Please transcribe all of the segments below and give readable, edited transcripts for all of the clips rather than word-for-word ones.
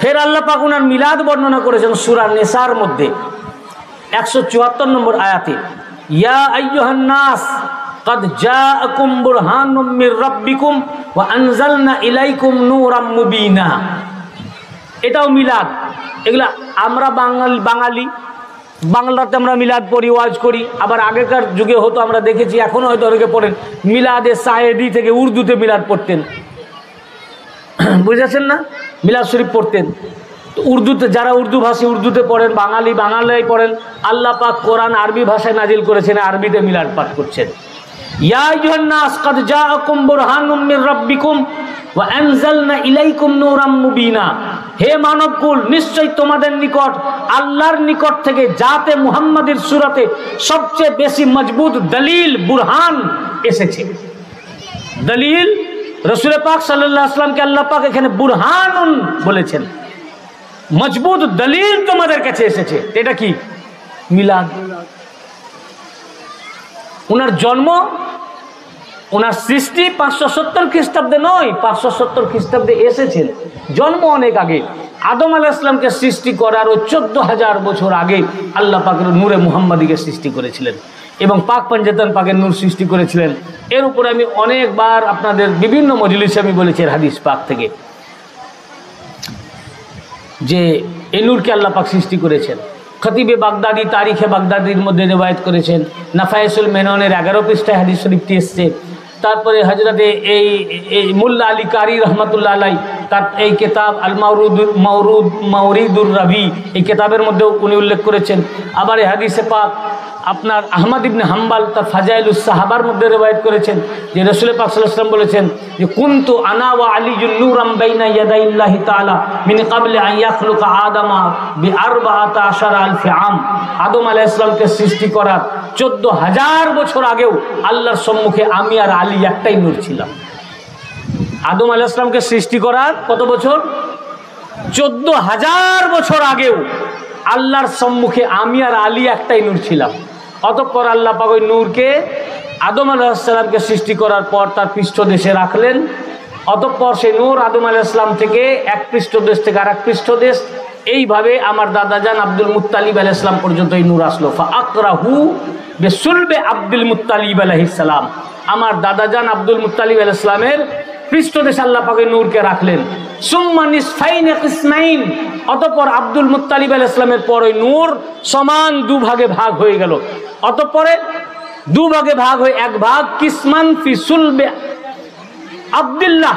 ফের আল্লাহ পাক ওনার মিলাদ বর্ণনা করেছেন সূরা নিসার মধ্যে 174 নম্বর আয়াতে, ইয়া আইয়ুহান নাস قد جاءكم برهان من ربكم وانزلنا اليكم نورا مبينا। এটাও মিলাদ। এগুলা আমরা বাঙালি বাংলাতে আমরা মিলাদ পড়ি, ওয়াজ করি। আবার আগেকার যুগে হতো, আমরা দেখেছি, এখনো হয়তো অনেকে পড়েন, মিলাদে সায়েদি থেকে উর্দুতে মিলাদ পড়তেন, বুঝেছেন না? মিলাদ শরীফ পড়তেন। তো উর্দুতে, যারা উর্দু ভাষী উর্দুতে পড়েন, বাঙালি পড়েন। আল্লাহ পাক কোরআন আরবি ভাষায় নাজিল করেছেন, আরবিতে মিলাদ পাঠ করছেন। ইয়া আইয়ুহান নাস ক্বাদ জাআকুম বুরহানুম মির রাব্বিকুম ওয়া আনজালনা ইলাইকুম নূরাম মুবিনা। হে মানবকুল, নিশ্চয় তোমাদের নিকট আল্লাহর নিকট থেকে জাতে মুহাম্মাদের সূরাতে সবচেয়ে বেশি মজবুত দলিল, বুরহান এসেছে। দলিল, রাসূল পাক সাল্লাল্লাহু আলাইহি ওয়াসাল্লামকে আল্লাহ পাক এখানে বুরহানুন বলেছেন, মজবুত দলিল তোমাদের কাছে এসেছে। এটা কি? মিলাদ। ওনার জন্ম, ওনার সৃষ্টি 570 খ্রিস্টাব্দে নয়, 570 খ্রিস্টাব্দে এসেছেন। জন্ম অনেক আগে। আদম আলাইহিস সালামকে সৃষ্টি করার 14,000 বছর আগে আল্লাহ পাকের নূরে মুহাম্মাদিকে সৃষ্টি করেছিলেন এবং পাক পাঞ্জাতন পাকের নূর সৃষ্টি করেছিলেন। এর উপরে আমি অনেকবার আপনাদের বিভিন্ন মজলিসে আমি বলেছি হাদিস পাক থেকে, যে এই নূরকে আল্লাহ পাক সৃষ্টি করেছেন। খতিবে বাগদাদি তারিখে বাগদাদির মধ্যে রিওয়ায়াত করেছেন। নাফায়েসুল মেননের 11 পৃষ্ঠায় হাদিস শরীফটি এসছে। তারপরে হযরতে এই মোল্লা আলী কারি রহমাতুল্লাহ আলাইহি তার এই কিতাব আল মাওরিদুর রাবি, এই কিতাবের মধ্যেও উনি উল্লেখ করেছেন। আবার এই হাদিসে পাক আপনার আহমদ ইবনে হাম্বাল তার ফাজাইলুস সাহাবার মধ্যে রিওয়ায়াত করেছেন যে রাসূল পাক সাল্লাল্লাহু আলাইহি ওয়াসাল্লাম বলেছেন যে কুনতু আনা ওয়া আলিয়ুন নূরাম বাইনা ইয়াদাইল্লাহি তাআলা মিন ক্বাবলি আন ইয়াখলুকা আদামা বি14,000 আম। আদম আলাইহিস সালামকে সৃষ্টি করার 14,000 বছর আগেও আল্লাহর সম্মুখে আমি আর আলী একটাই নূর ছিলাম। আদম আলাইহিস সালামকে সৃষ্টি করার কত বছর? 14,000 বছর আগেও আল্লাহর সম্মুখে আমি আর আলী একটাই নূর ছিলাম। অতঃপর আল্লাহ পাক ওই নূরকে আদম আলাইহিস সালামকে সৃষ্টি করার পর তার পৃষ্ঠদেশে রাখলেন। অতঃপর সেই নূর আদম আলাইহিস সালাম থেকে এক পৃষ্ঠদেশ থেকে আর এক পৃষ্ঠদেশ, এইভাবে আমার দাদাজান আব্দুল মুত্তালিব আলাইহিস সালাম পর্যন্ত এই নূর আসলো। ফাআকরাহু বিসুলবে আব্দুল মুত্তালিব আলাইহিস সালাম, আমার দাদাজান আব্দুল মুত্তালিব আলাইহিস সালামের পৃষ্ঠদেশে আল্লাহ পাক ওই নূরকে রাখলেন। সুম্মা নিসফাইন কিসমাইন, অতঃপর আব্দুল মুত্তালিব আলাইহিস সালামের পর ওই নূর সমান দুভাগে ভাগ হয়ে গেল। অতঃপরে দুভাগে ভাগ হয়ে এক ভাগ কিসমান ফি সুলবে আব্দুল্লাহ,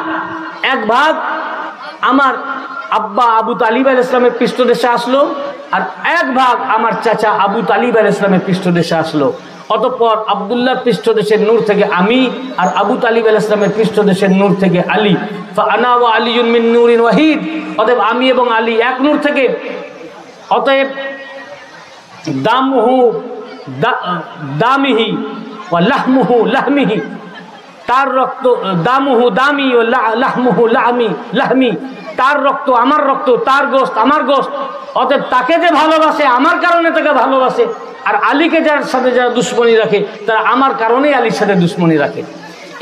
এক ভাগ আমার আব্বা আবু তালিব আলাইহিস সালামের পৃষ্ঠদেশে আসলো, আর এক ভাগ আমার চাচা আবু তালিব আলাইহিস সালামের পৃষ্ঠদেশে আসলো। অতঃপর আব্দুল্লাহর পৃষ্ঠদেশের নূর থেকে আমি, আর আবু তালিব আলাইহিস সালামের পৃষ্ঠদেশের নূর থেকে আলী। ফাআনা ওয়া আলিয়ুন মিন নূরিন ওয়াহিদ, অতএব আমি এবং আলী এক নূর থেকে। অতএব দামিহি ওয়া লাহমুহু লাহমিহি, তার রক্ত দামুহু দামি ও লাহমুহু লাহমি, তার রক্ত আমার রক্ত, তার গোশত আমার গোশত। অতএব তাকে যে ভালোবাসে আমার কারণে তাকে ভালোবাসে, আর আলীকে যার সাথে যারা দুশ্মনী রাখে তারা আমার কারণেই আলীর সাথে দুশ্মনী রাখে।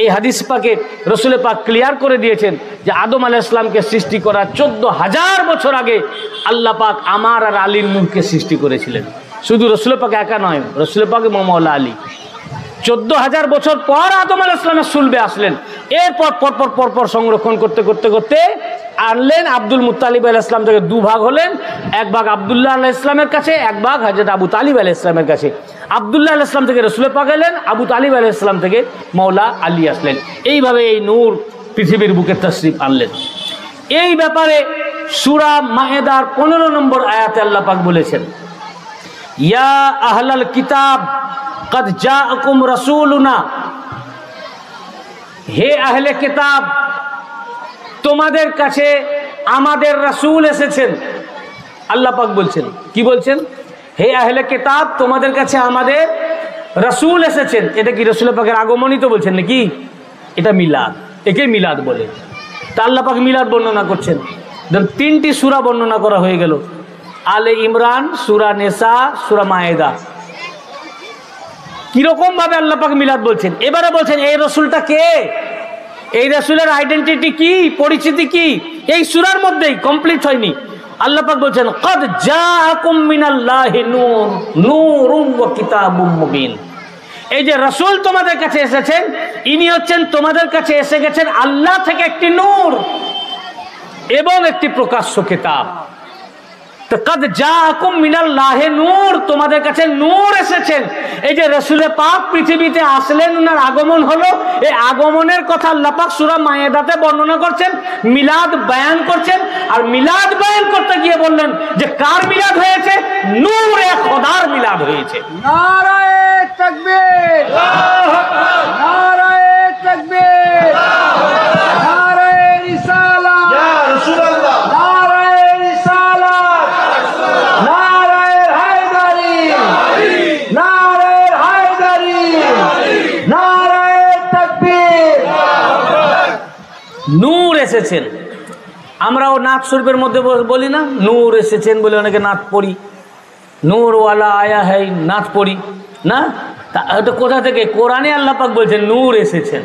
এই হাদিস পাকে রাসূল পাক ক্লিয়ার করে দিয়েছেন যে আদম আলাইহিস সালামকে সৃষ্টি করার 14,000 বছর আগে আল্লাহ পাক আমার আর আলীর নূরকে সৃষ্টি করেছিলেন। শুধু রাসূল পাক একা নয়, রাসূল পাক মাওলা আলী 14,000 বছর পর আদম আলাইহিস সালামের সুলবে আসলেন। এরপর পরপর সংরক্ষণ করতে করতে করতে আনলেন। আব্দুল মুত্তালিব আলাইহিস সালাম থেকে দুভাগ হলেন, এক ভাগ আব্দুল্লাহ আলাইহিস সালামের কাছে, এক ভাগ হযরত আবু তালিব আলাইহিস সালামের কাছে। আব্দুল্লাহ আলাইহিস সালাম থেকে রাসূল পাক এলেন, আবু তালিব আলাইহিস সালাম থেকে মাওলা আলী আসলেন। এইভাবে এই নূর পৃথিবীর বুকে তাশরীফ আনলেন। এই ব্যাপারে সূরা মায়েদার 15 নম্বর আয়াতে আল্লাহ পাক বলেছেন, ইয়া আহলাল কিতাব কদ জাআকুম রাসূলুনা, হে আহলে কিতাব তোমাদের কাছে আমাদের রাসূল এসেছেন। আল্লাহ পাক বলছেন, কি বলছেন? হে আহলে কিতাব তোমাদের কাছে আমাদের রাসূল এসেছেন। এটা কি রাসূল পাকের আগমনই তো বলছেন নাকি? এটা মিলাদ, একে মিলাদ বলে। তা আল্লাহ পাক মিলাদ বর্ণনা করছেন। 3টি সূরা বর্ণনা করা হয়ে গেল, আলে ইমরান, সূরা নিসা, সূরা মায়েদা। কিরকম ভাবে আল্লাহ পাক মিলাদ বলছেন। এবারে বলছেন এই রাসূলটা কে, এই রাসূলের আইডেন্টিটি কি, পরিচিতি কি, এই সূরার মধ্যেই কমপ্লিট হয়নি। আল্লাহ পাক বলছেন কদ জাআকুম মিনাল্লাহি নূর নূরুন ওয়া কিতাবুম মুবিন। এই যে রাসূল তোমাদের কাছে এসেছেন, ইনি হচ্ছেন তোমাদের কাছে এসে গেছেন আল্লাহ থেকে একটি নূর এবং একটি প্রকাশ্য কিতাব। তো কদ জাআকুম মিনাল্লাহি নূর, তোমাদের কাছে নূর এসেছেন। এই যে রাসূলে পাক পৃথিবীতে আসলেন, ওনার আগমন হলো, এই আগমনের কথা আল্লাহ পাক সূরা মায়েদাতে বর্ণনা করছেন, মিলাদ বয়ান করছেন। আর মিলাদ বয়ান করতে গিয়ে বললেন যে কার মিলাদ হয়েছে? নূরে খোদার মিলাদ হয়েছে। নারায়ে তাকবীর, আল্লাহু আকবার, নারায়ে তাকবীর, নারায়ে রিসালাত, ইয়া রাসূলুল্লাহ, নারায়ে রিসালাত, নারায়ে হায়দারি, নারায়ে হায়দারি, নারায়ে তাকবীর। নূর এসেছেন। আমরাও নাত শরীফের মধ্যে বলি না, নূর এসেছেন বলে অনেকে নাত পড়ি, নূরওয়ালা আয়া হ্যায় নাত পড়ি না। এটা কোথা থেকে? কোরআনে আল্লাহ পাক বলছেন নূর এসেছেন।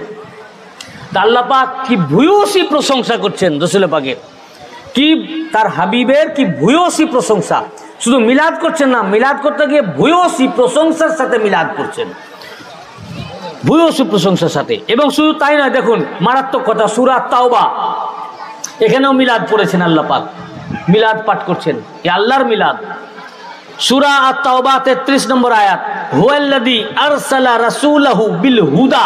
তা আল্লাহ পাক কি ভূয়সী প্রশংসা করছেন রাসূল পাকের, কি তার হাবিবের কি ভূয়সী প্রশংসা। শুধু মিলাদ করছেন না, মিলাদ করতে গিয়ে ভূয়সী প্রশংসার সাথে মিলাদ করছেন, ভূয়সী প্রশংসার সাথে। এবং শুধু তাই নয়, দেখুন মারাত্মক কথা, সূরা তাওবা এখানেও মিলাদ পড়েছেন আল্লাহ পাক, মিলাদ পাঠ করছেন, এ আল্লাহর মিলাদ। সূরা আত-তাওবা 33 নম্বর আয়াত, হুয়াল্লাযী আরসালা রাসূলাহু বিল হুদা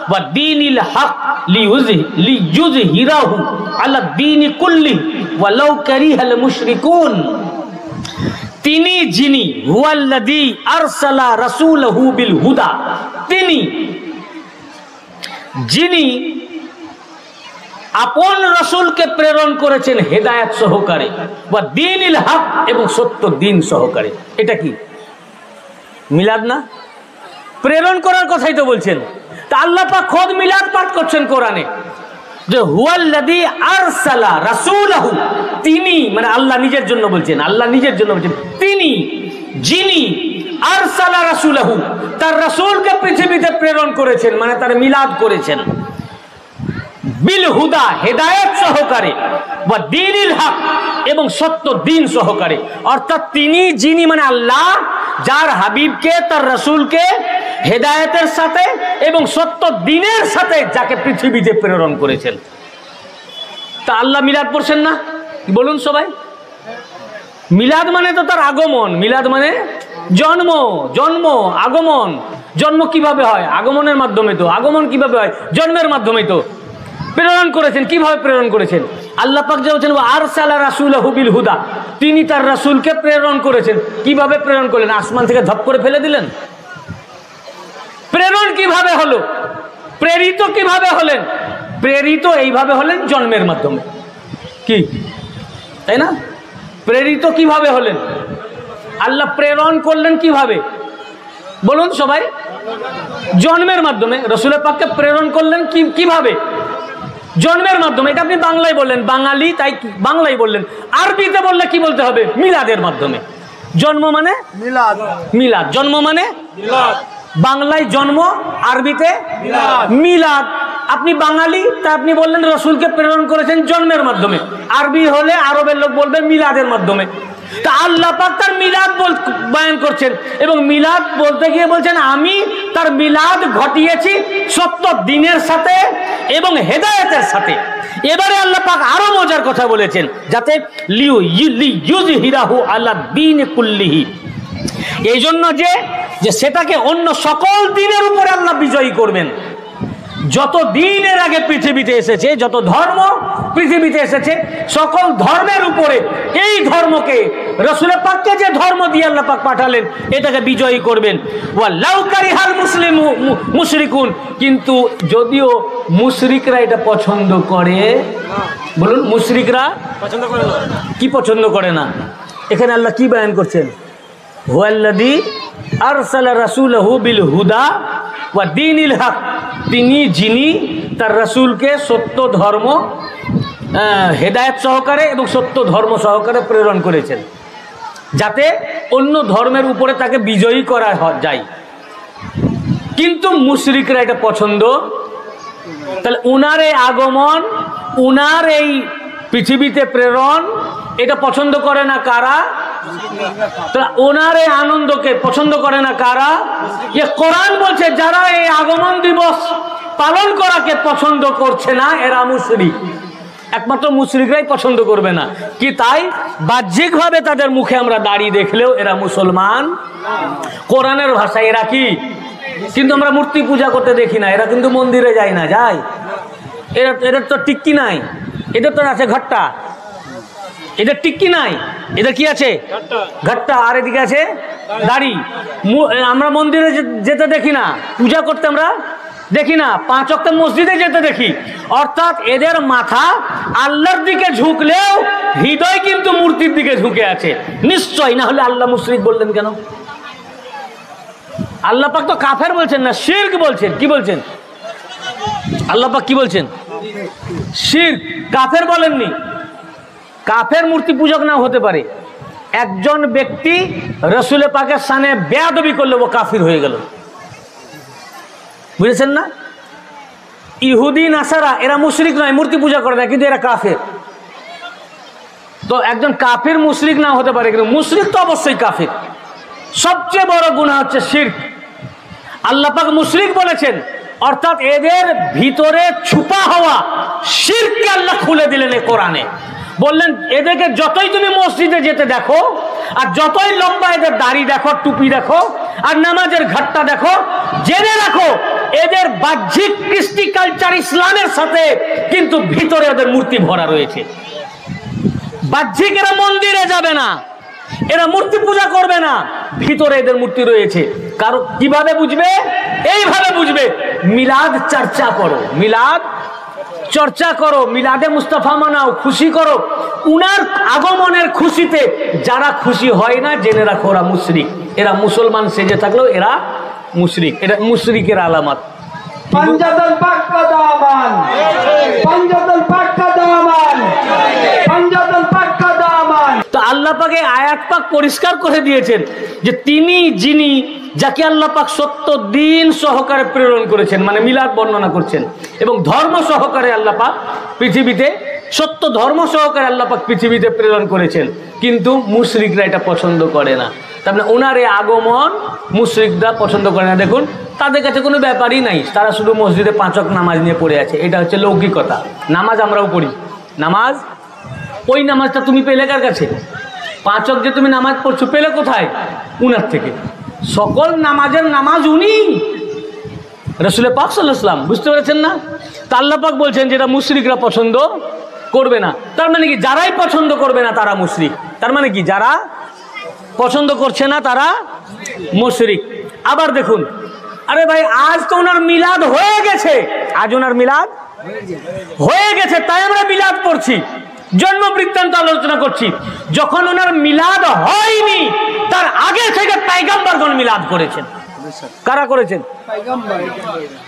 ওয়া দীনিল হক লিইয়ুযহিরাহু আলা দীনি কুল্লি ওয়ালাউ কারিহাল মুশরিকুন। তিনি যিনি, হুয়াল্লাযী আরসালা রাসূলাহু বিল হুদা, তিনি যিনি আপন রাসূলকে প্রেরণ করেছেন হেদায়েত সহকারে, ওয়া দীনিল হক এবং সত্য দিন সহকারে। এটা কি মিলাদ না? প্রেরণ করার কথাই তো বলছেন। তা আল্লাহ পাক খোদ মিলাদ পাঠ করছেন কোরআনে, যে হুয়াল্লাযী আরসালা রাসূলাহু, তিনি মানে আল্লাহ নিজের জন্য বলছেন, আল্লাহ নিজের জন্য বলছেন, তিনি যিনি আরসালা রাসূলাহু, তার রাসূলকে পৃথিবীতে প্রেরণ করেছেন, মানে তার মিলাদ করেছেন, বিল হুদা হেদায়েত সহকারে, ওয়া দীনিল হক এবং সত্য দিন সহকারে। অর্থাৎ তিনি যিনি মানে আল্লাহ, যার হাবিবকে তার রাসূলকে হেদায়েতের সাথে এবং সত্য দিনের সাথে যাকে পৃথিবীতে প্রেরণ করেছেন। তা আল্লাহ মিলাদ পড়ছেন না? বলুন সবাই। মিলাদ মানে তো তার আগমন, মিলাদ মানে জন্ম, জন্ম আগমন। জন্ম কিভাবে হয়? আগমনের মাধ্যমে তো। আগমন কিভাবে হয়? জন্মের মাধ্যমে তো। প্রেরণ করেছেন, কিভাবে প্রেরণ করেছেন? আল্লাহ পাক যে বলেছেন আরসালা রাসূলাহু বিল হুদা, তিনি তার রাসূলকে প্রেরণ করেছেন। কিভাবে প্রেরণ করলেন? আসমান থেকে ধপ করে ফেলে দিলেন? প্রেরণ কিভাবে হলো? প্রেরিত কিভাবে হলেন? প্রেরিত এইভাবে হলেন, জন্মের মাধ্যমে। কি তাই না? প্রেরিত কিভাবে হলেন? আল্লাহ প্রেরণ করলেন কিভাবে? বলুন সবাই। জন্মের মাধ্যমে। রাসূল পাককে প্রেরণ করলেন কিভাবে? জন্মের মাধ্যমে। এটা আপনি বাংলায় বললেন, বাঙালি তাই বাংলায় বললেন। আরবিতে বললে কি বলতে হবে? মিলাদের মাধ্যমে। জন্ম মানে মিলাদ, মিলাদ। জন্ম মানে মিলাদ। বাংলায় জন্ম, আরবিতে মিলাদ। আপনি বাঙালি তা আপনি বললেন রাসূলকে প্রেরণ করেছেন জন্মের মাধ্যমে। আরবি হলে আরবের লোক বলবে মিলাদের মাধ্যমে। তা আল্লাহ পাক তার মিলাদ বয়ান করছেন, এবং মিলাদ বলতে গিয়ে বলছেন আমি তার মিলাদ ঘটিয়েছি সত্য দিনের সাথে এবং হেদায়েতের সাথে। এবারে আল্লাহ পাক আরো মজার কথা বলেছেন, যাতে লিইয়ুযহিরাহু আলা দীনি কুল্লিহি, এই জন্য যে সেটাকে অন্য সকল দিনের উপরে আল্লাহ বিজয়ী করবেন। যত দিনের আগে পৃথিবীতে এসেছে, যত ধর্ম পৃথিবীতে এসেছে, সকল ধর্মের উপরে এই ধর্মকে, রাসূল পাককে যে ধর্ম দিয়ে আল্লাহ পাক পাঠালেন, এটাকে বিজয়ী করবেন। ওয়ালাউ কারিহাল মুশরিকুন, কিন্তু যদিও মুশরিকরা এটা পছন্দ করে। বলুন, মুশরিকরা পছন্দ করে না। কি পছন্দ করে না? এখানে আল্লাহ কি বয়ান করছেন? হুয়াল্লাযী আরসালা রাসূলাহু বিল হুদা ওয়া দীনিল হক, তিনি যিনি তার রাসূলকে সত্য ধর্ম হেদায়েত সহকারে এবং সত্য ধর্ম সহকারে প্রেরণ করেছেন, যাতে অন্য ধর্মের উপরে তাকে বিজয়ী করা যায়। কিন্তু মুশরিকরা এটা পছন্দ। তাহলে উনার এই আগমন, উনার এই পৃথিবীতে প্রেরণ এটা পছন্দ করে না কারা? ওনার এই আনন্দকে পছন্দ করে না কারা? কোরআন বলছে যারা এই আগমন দিবস পালন করাকে পছন্দ করছে না এরা মুশরিক। একমাত্র মুশরিকরাই পছন্দ করবে না। কি তাই? বাহ্যিকভাবে তাদের মুখে আমরা দাড়ি দেখলেও এরা মুসলমান। কোরআনের ভাষায় এরা কি? কিন্তু আমরা মূর্তি পূজা করতে দেখি না, এরা কিন্তু মন্দিরে যায় না, যায়। এদের তো টিক্কি নাই, এদের তো আছে ঘট্টা। এদের টিক্কি নাই, এদের কি আছে? ঘট্টা। আর এদিকে আছে দাড়ি। আমরা মন্দিরে যেতে দেখি না, পূজা করতে আমরা দেখি না, 5 ওয়াক্ত মসজিদে যেতে দেখি। অর্থাৎ এদের মাথা আল্লাহর দিকে ঝুঁকলেও হৃদয় কিন্তু মূর্তির দিকে ঝুঁকে আছে। নিশ্চয়, না হলে আল্লাহ মুশরিক বললেন কেন? আল্লাহ পাক তো কাফের বলছেন না, শিরক বলছেন। কি বলছেন আল্লাহ পাক? কি বলছেন? শিরক। কাফের বলেননি। কাফের মূর্তি পূজক না হতে পারে। একজন ব্যক্তি রাসূল পাকের সামনে বেয়াদবি করলে ও কাফির হয়ে গেল। বুঝেছেন না? ইহুদি নাসারা এরা মুশরিক নয়, মূর্তি পূজা করে না, কিন্তু এরা কাফের। তো একজন কাফির মুশরিক না হতে পারে, কিন্তু মুশরিক তো অবশ্যই কাফির। সবচেয়ে বড় গুনাহ হচ্ছে শিরক। আল্লাহ পাক মুশরিক বলেছেন, অর্থাৎ এদের ভিতরে ছুপা হওয়া শিরককে আল্লাহ খুলে দিলেন এই কোরআনে। বললেন এদেরকে যতই তুমি মসজিদে যেতে দেখো, আর যতই লম্বা এদের দাড়ি দেখো, টুপি দেখো, আর নামাজের ঘাটটা দেখো, জেনে রাখো এদের বাহ্যিক কৃষ্টি কালচার ইসলামের সাথে কিন্তু ভিতরে এদের মূর্তি ভরা রয়েছে। বাহ্যিক এরা মন্দিরে যাবে না, এরা মূর্তি পূজা করবে না, ভিতরে এদের মূর্তি রয়েছে। কারণ কিভাবে বুঝবে? এইভাবে বুঝবে, মিলাদ চর্চা করো, মিলাদ চর্চা করো, মিলাদে মুস্তাফা মানাও, খুশি করো। উনার আগমনের খুশিতে যারা খুশি হয় না, জেনে রাখো ওরা মুশরিক। এরা মুসলমান সেজে থাকলেও এরা মুশরিক। এটা মুশরিকের আলামত। পাঞ্জাতুল পাক কা দামান, পাঞ্জাতুল পাক কা দামান, পাঞ্জাতুল পাক কা দামান। তো আল্লাহ পাক এই আয়াত পাক পরিষ্কার করে দিয়েছেন যে তিনি যিনি, যাকে আল্লাহ পাক সত্য দিন সহকারে প্রেরণ করেছেন, মানে মিলাদ বর্ণনা করছেন, এবং ধর্ম সহকারে আল্লাহ পাক পৃথিবীতে, সত্য ধর্ম সহকারে আল্লাহ পাক পৃথিবীতে প্রেরণ করেছেন। কিন্তু মুশরিকরা এটা পছন্দ করে না। তার মানে ওনার এই আগমন মুশরিকরা পছন্দ করে না। দেখুন তাদের কাছে কোনো ব্যাপারই নাই, তারা শুধু মসজিদে 5 ওয়াক্ত নামাজ নিয়ে পড়ে আছে। এটা হচ্ছে লৌকিকতা। নামাজ আমরাও পড়ি, নামাজ, ওই নামাজটা তুমি পেলে কার কাছে? 5 ওয়াক্ত যে তুমি নামাজ পড়ছো পেলে কোথায়? উনার থেকে। সকল নামাজের নামাজ উনি, রাসূল পাক সাল্লাল্লাহু আলাইহি ওয়াসাল্লাম। বুঝতে পেরেছেন না? তা আল্লাহ পাক বলছেন যেটা মুশরিকরা পছন্দ করবে না। তার মানে কি? যারাই পছন্দ করবে না তারা মুশরিক। তার মানে কি? যারা পছন্দ করছে না তারা মুশরিক। আবার দেখুন, আরে ভাই আজ তো ওনার মিলাদ হয়ে গেছে, আজ ওনার মিলাদ হয়ে গেছে, তাই আমরা মিলাদ পড়ছি, জন্ম বৃত্তান্ত আলোচনা করছি। যখন ওনার মিলাদ হয়নি তার আগে থেকে পয়গম্বরগণ মিলাদ করেছেন। কারা করেছেন?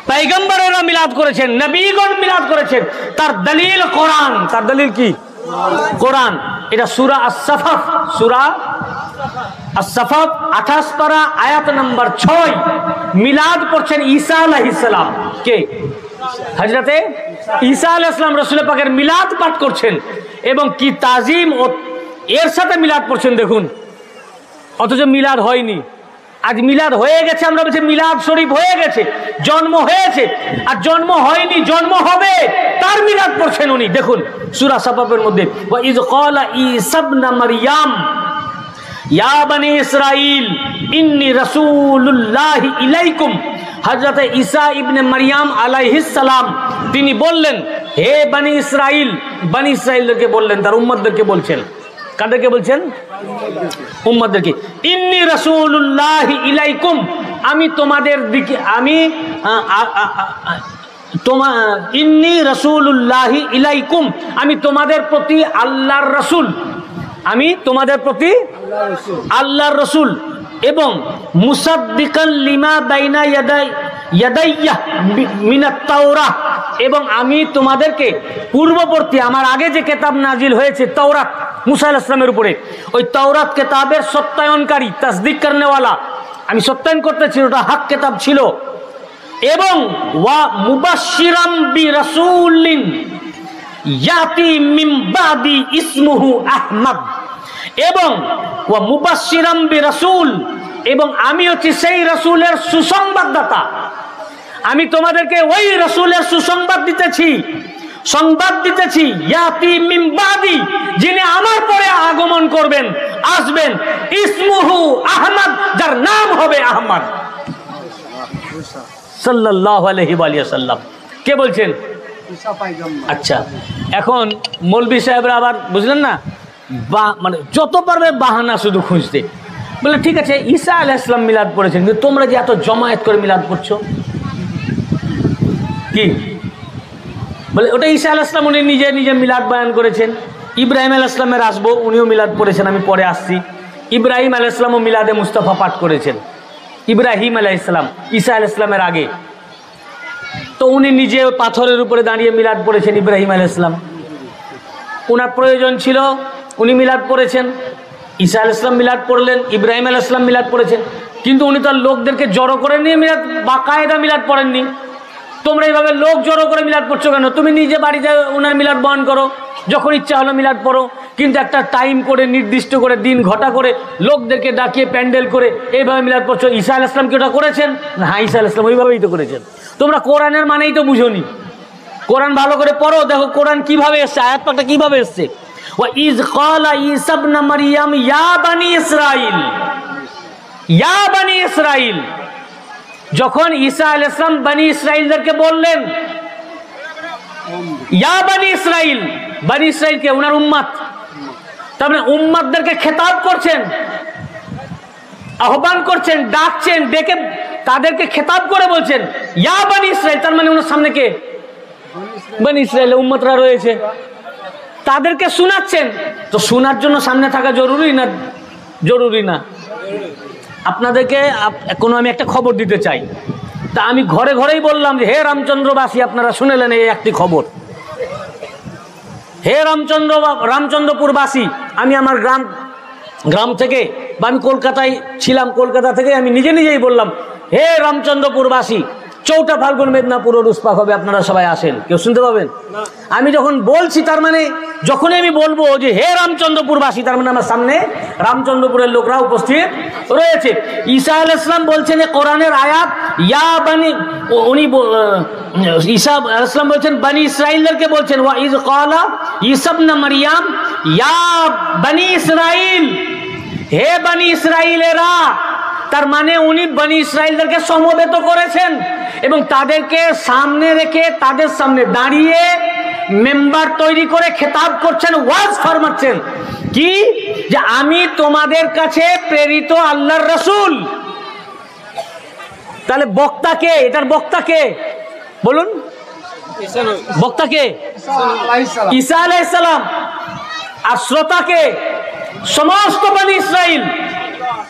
পয়গম্বরেরা মিলাদ করেছেন, নবীগণ মিলাদ করেছেন। তার দলিল কোরআন। তার দলিল কি? কোরআন। এটা সূরা আস-সাফফ, সূরা আস-সাফফ 28 পারা আয়াত নম্বর 6। মিলাদ পড়ছেন ঈসা আলাইহিস সালাম। কে? হযরতে ঈসা আলাইহিস সালাম রাসূল পাকের মিলাদ পাঠ করছেন এবং কি তাজিম এর সাথে মিলাদ পড়ছেন। দেখুন, অথচ মিলাদ হয়নি। আজ মিলাদ হয়ে গেছে, আমরা বলছি মিলাদ শরীফ হয়ে গেছে, জন্ম হয়েছে। আর জন্ম হয়নি, জন্ম হবে, তার মিলাদ পড়ছেন উনি। দেখুন সূরা সাফফের মধ্যে, ওয়া ইয ক্বালা ঈসা ইবনে মারইয়াম ইয়া বনি ইসরাঈল ইন্নী রাসূলুল্লাহি ইলাইকুম। হযরত ঈসা ইবনে মারইয়াম আলাইহিস সালাম তিনি বললেন, হে বনি ইসরাঈল, বনি ইসরাঈলদেরকে বললেন, তার উম্মতদেরকে বলছেন। কাদেরকে বলছেন? উম্মতদেরকে। ইন্নী রাসূলুল্লাহি ইলাইকুম, আমি তোমাদের দিকে, আমি ইন্নী রাসূলুল্লাহি ইলাইকুম, আমি তোমাদের প্রতি আল্লাহর রাসূল, আমি তোমাদের প্রতি আল্লাহর রাসূল, এবং মুসাদ্দিকান লিমা বাইনা ইয়াদাইয়া মিনাত তাওরাহ, এবং আমি তোমাদেরকে পূর্ববর্তী আমার আগে যে কিতাব নাজিল হয়েছে তাওরাত মুসা আলাইহিস সালামের উপরে, ওই তাওরাত কিতাবের সত্যায়নকারী, তাসদিক করনেওয়ালা, আমি সত্যায়ন করতেছি, ওটা হক কিতাব ছিল। এবং ওয়া মুবাশশিরাম বিরাসূলিন, ইয়াতি মিন বাদি ইসমুহু আহমদ, এবং ওয়া মুবাশশিরাম বিরাসূল, এবং আমি হচ্ছি সেই রাসূলের সুসংবাদদাতা। আমি তোমাদেরকে ওই রাসূলের সুসংবাদ দিতেছি, সংবাদ দিতেছি। ইয়াতি মিন বাদি, যিনি আমার পরে আগমন করবেন, আসবেন, ইসমুহু আহমদ, যার নাম হবে আহমদ সাল্লাল্লাহু আলাইহি ওয়া সাল্লাম। কে বলছেন? আচ্ছা, এখন মৌলভী সাহেবরা আবার বুঝলেন না, মানে যত পারবে বাহানা শুধু খুঁজতে। বলে ঠিক আছে, ঈসা আলাইহিস সালাম মিলাদ পড়েছেন, কিন্তু তোমরা যে এত জমায়েত করে মিলাদ পড়ছো কি? বলে ওটা ঈসা আলাইহিস সালাম উনি নিজে নিজে মিলাদ বয়ান করেছেন। ইব্রাহিম আলাইহিস সালামের আসবো, উনিও মিলাদ পড়েছেন, আমি পরে আসছি। ইব্রাহিম আলাইহিস সালামও মিলাদে মুস্তাফা পাঠ করেছেন। ইব্রাহিম আলাইহিস সালাম ঈসা আলাইহিস সালামের আগে, তো উনি নিজে পাথরের উপরে দাঁড়িয়ে মিলাদ পড়েছেন। ইব্রাহিম আলাইহিস সালাম, ওনার প্রয়োজন ছিল, উনি মিলাদ পড়েছেন। ঈসা আলাইহিস সালাম মিলাদ পড়লেন, ইব্রাহিম আলাইহিস সালাম মিলাদ পড়েছেন, কিন্তু উনি তো লোকদেরকে জড়ো করে নিয়ে মিলাদ বা কায়দা মিলাদ পড়েননি। তোমরা এইভাবে লোক জড়ো করে মিলাদ পড়ছো কেন? তুমি নিজে বাড়িতে ওনার মিলাদ বহন করো, যখন ইচ্ছা হলো মিলাদ পড়ো, কিন্তু একটা টাইম করে, নির্দিষ্ট করে, দিন ঘটা করে, লোকদেরকে ডাকিয়ে প্যান্ডেল করে এইভাবে মিলাদ পড়ছো। ঈসা আলাইহিস সালাম কি ওটা করেছেন? না, হ্যাঁ, ঈসা আলাইহিস সালাম ওইভাবেই তো করেছেন। তোমরা কোরআনের মানেই তো বুঝোনি। কোরআন ভালো করে পড়ো, দেখো কোরআন কিভাবে এসছে, আয়াত পাকটা কিভাবে এসছে। ওয়া ইজ ক্বালা ঈসা ইবনে মারইয়াম ইয়া বানি ইসরাঈল, ইয়া বানি ইসরাঈল, যখন ঈসা আলাইহিস সালাম বনি ইসরাঈলদেরকে বললেন, ইয়া বনি ইসরাঈল, বনি ইসরাঈলকে ওনার উম্মত, তার মানে উম্মতদেরকে খেতাব করছেন, আহ্বান করছেন, ডাকছেন, ডেকে তাদেরকে খেতাব করে বলছেন ইয়া বনি ইসরাঈল। তার মানে ওনার সামনে কে? বনি ইসরাঈল উম্মতরা রয়েছে, তাদেরকে শোনাচ্ছেন। তো শোনার জন্য সামনে থাকা জরুরি না? জরুরি না? আপনাদেরকে আমি একটা খবর দিতে চাই, তা আমি ঘরে ঘরেই বললাম যে হে রামচন্দ্রবাসী, আপনারা শুনেলেন এই একটি খবর। হে রামচন্দ্রপুরবাসী, আমি আমার গ্রাম থেকে, বা আমি কলকাতায় ছিলাম, কলকাতা থেকে আমি নিজেই বললাম, হে রামচন্দ্রপুরবাসী, 4 ফাল্গুন মেদিনীপুর রুসপাক হবে, আপনারা সবাই আসেন। কেউ শুনতে পাবেন? আমি যখন বলছি, তার মানে যখনই আমি বলবো যে হে রামচন্দ্রপুরবাসী, তার মানে আমার সামনে রামচন্দ্রপুরের লোকরা উপস্থিত রয়েছে। ঈসা আলাইহিস সালাম বলছেন যে কোরআনের আয়াত, ইয়া বানি, উনি ঈসা আলাইহিস সালাম বলছেন বনি ইসরাঈলদেরকে বলছেন, ওয়া ইজ ক্বালা ঈসা ইবনে মারইয়াম ইয়া বনি ইসরাঈল, হে বনি ইসরাঈলেরা। তার মানে উনি বনি ইসরাঈলদেরকে সমবেত করেছেন এবং তাদেরকে সামনে রেখে, তাদের সামনে দাঁড়িয়ে মেম্বার তৈরি করে খেতাব করছেন, ওয়াজ ফরমাচ্ছেন কি, যে আমি তোমাদের কাছে প্রেরিত আল্লাহর রাসূল। তাহলে বক্তা কে? এটার বক্তা কে বলুন? বক্তা কে? ঈসা আলাইহিস সালাম। আর শ্রোতা কে? সমস্ত বনি ইসরাঈল,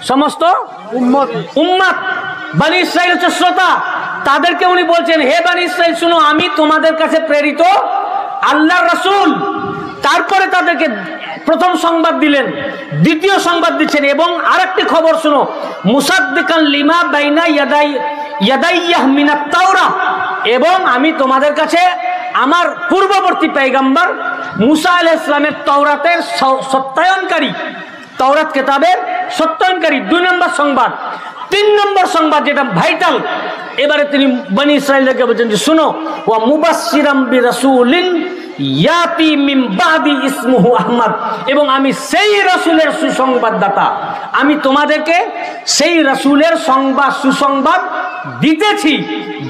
সমস্ত উম্মত। বনি ইসরাঈল হচ্ছে শ্রোতা, তাদেরকে উনি বলছেন হে বনি ইসরাঈল শুনো, আমি তোমাদের কাছে প্রেরিত আল্লাহর রাসূল। তারপরে তাদেরকে প্রথম সংবাদ দিলেন, দ্বিতীয় সংবাদ দিচ্ছেন, এবং আরেকটি খবর শুনো, মুসাদ্দিকান লিমা বাইনা ইয়াদাইয়া মিনাত তাওরাহ, এবং আমি তোমাদের কাছে আমার পূর্ববর্তী পয়গম্বর মুসা আলাইহিস সালামের তাওরাতের সত্যায়নকারী, তাওরাত কিতাবের সত্যায়নকারী। 2 নম্বর সংবাদ। 3 নম্বর সংবাদ, যেটা ভাইটাল, এবারে তিনি বনি ইসরাঈলকে বলছেন যে শুনো, ওয়া মুবাশশিরাম বিরাসূলিন ইয়াতি মিন বাদি ইসমুহু আহমদ, এবং আমি সেই রাসূলের সুসংবাদদাতা, আমি তোমাদেরকে সেই রাসূলের সুসংবাদ দিতেছি,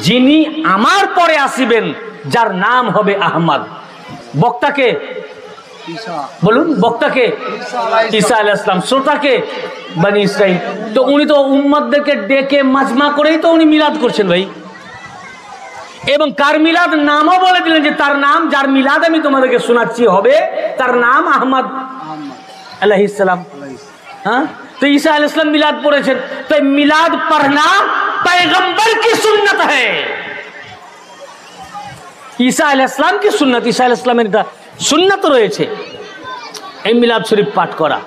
যিনি আমার পরে আসিবেন, যার নাম হবে আহমদ। বক্তাকে বলুন, বক্তাকে? ঈসা আলাইহিস সালাম। শ্রোতাকে? বনি ইসরাঈল। তো উনি তো উম্মতদেরকে ডেকে মাজমা করেই তো উনি মিলাদ করছেন ভাই, এবং কার মিলাদ নামও বলে দিলেন যে তার নাম, যার মিলাদ আমি তোমাদেরকে শোনাচ্ছি হবে, তার নাম আহমদ আলাইহিস সালাম। হ্যাঁ, তো ঈসা আলাইহিস সালাম মিলাদ পড়েছেন, তো মিলাদ পড়না पैगंबर की सुन्नत है। ঈসা আলাইহিস সালাম কি সুন্নাত, ঈসা আলাইহিস সালামের এটা সুন্নাত রয়েছে, এই মিলাদ শরীফ পাঠ করা।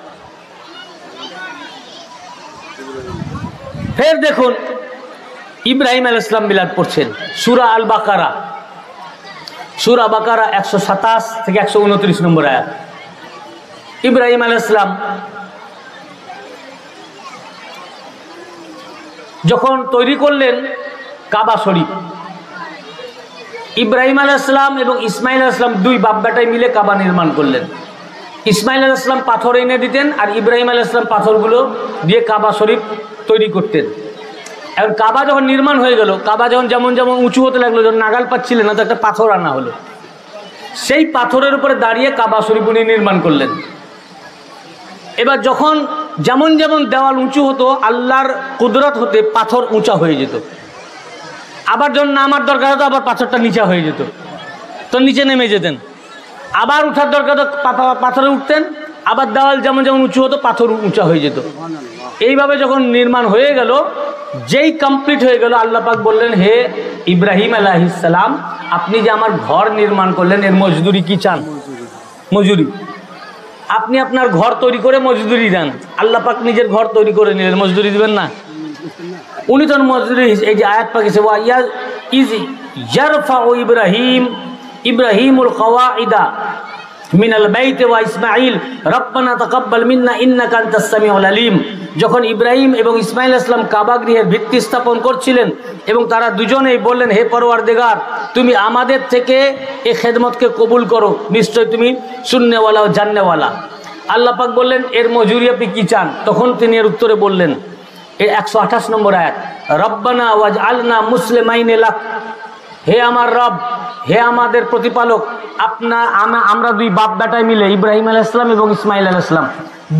ফের দেখুন, ইব্রাহিম আলাইহিস সালাম মিলাদ পড়ছেন, সূরা আল বাকারা সূরা বাকারা 127 থেকে 129 নম্বর আয়াত। ইব্রাহিম আলাইহিস সালাম যখন তৈরি করলেন কাবা শরীফ, ইব্রাহিম আলাইহিস সালাম এবং ইসমাইল আলাইহিস সালাম দুই বাপ বেটাই মিলে কাবা নির্মাণ করলেন। ইসমাইল আলাইহিস সালাম পাথর এনে দিতেন আর ইব্রাহিম আলাইহিস সালাম পাথরগুলো দিয়ে কাবা শরীফ তৈরি করতেন। এখন কাবা যখন নির্মাণ হয়ে গেল, কাবা যখন যেমন যেমন উঁচু হতে লাগলো, যখন নাগাল পাচ্ছিলেন না, তো একটা পাথর আনা হলো। সেই পাথরের উপরে দাঁড়িয়ে কাবা শরীফ উনি নির্মাণ করলেন। এবার যখন যেমন যেমন দেওয়াল উঁচু হতো, আল্লাহর কুদরত হতে পাথর উঁচা হয়ে যেত। আবার যখন নামার দরকার হতো, আবার পাথরটা নিচা হয়ে যেত, তো নিচে নেমে যেতেন। আবার উঠার দরকার হতো, পাথরে উঠতেন। আবার দেওয়াল যেমন যেমন উঁচু হতো, পাথর উঁচা হয়ে যেত। এইভাবে যখন নির্মাণ হয়ে গেল, যেই কমপ্লিট হয়ে গেল, আল্লাহ পাক বললেন, হে ইব্রাহিম আলাইহিস সালাম, আপনি যে আমার ঘর নির্মাণ করলেন, এর মজদুরি কি চান? মজুরি। আপনি আপনার ঘর তৈরি করে মজদুরি দেন। আল্লাহ পাক নিজের ঘর তৈরি করে নিলেন, মজদুরি দিবেন না? উনি তো মজদুরি, এই যে আয়াত পাকিছে, ওয়া ইজ ইয়ারফাউ ইব্রাহিমুল কওয়াইদা মিনাল বাইতি ওয়া ইসমাঈল রব্বানা তাকাব্বাল মিন্না ইন্নাকা আনতাস সামিউল আলিম। যখন ইব্রাহিম এবং ইসমাঈল আলাইহিস সালাম কাবা গৃহের ভিত্তি স্থাপন করছিলেন এবং তারা দুজনেই বললেন, হে পরওয়ারদিগার, তুমি আমাদের থেকে এই খেদমতকে কবুল করো, নিশ্চয় তুমি শুননেওয়ালা ও জাননেওয়ালা। আল্লাহ পাক বললেন, এর মজুরি আপনি কি চান? তখন তিনি এর উত্তরে বললেন, এর 128 নম্বর আয়াত, রব্বানা ওয়াজআলনা মুসলিমাইন লাক, হে আমার রব, হে আমাদের প্রতিপালক, আমরা দুই বাপ বেটায় মিলে, ইব্রাহিম আলাইহিস সালাম এবং ইসমাঈল আলাইহিস সালাম,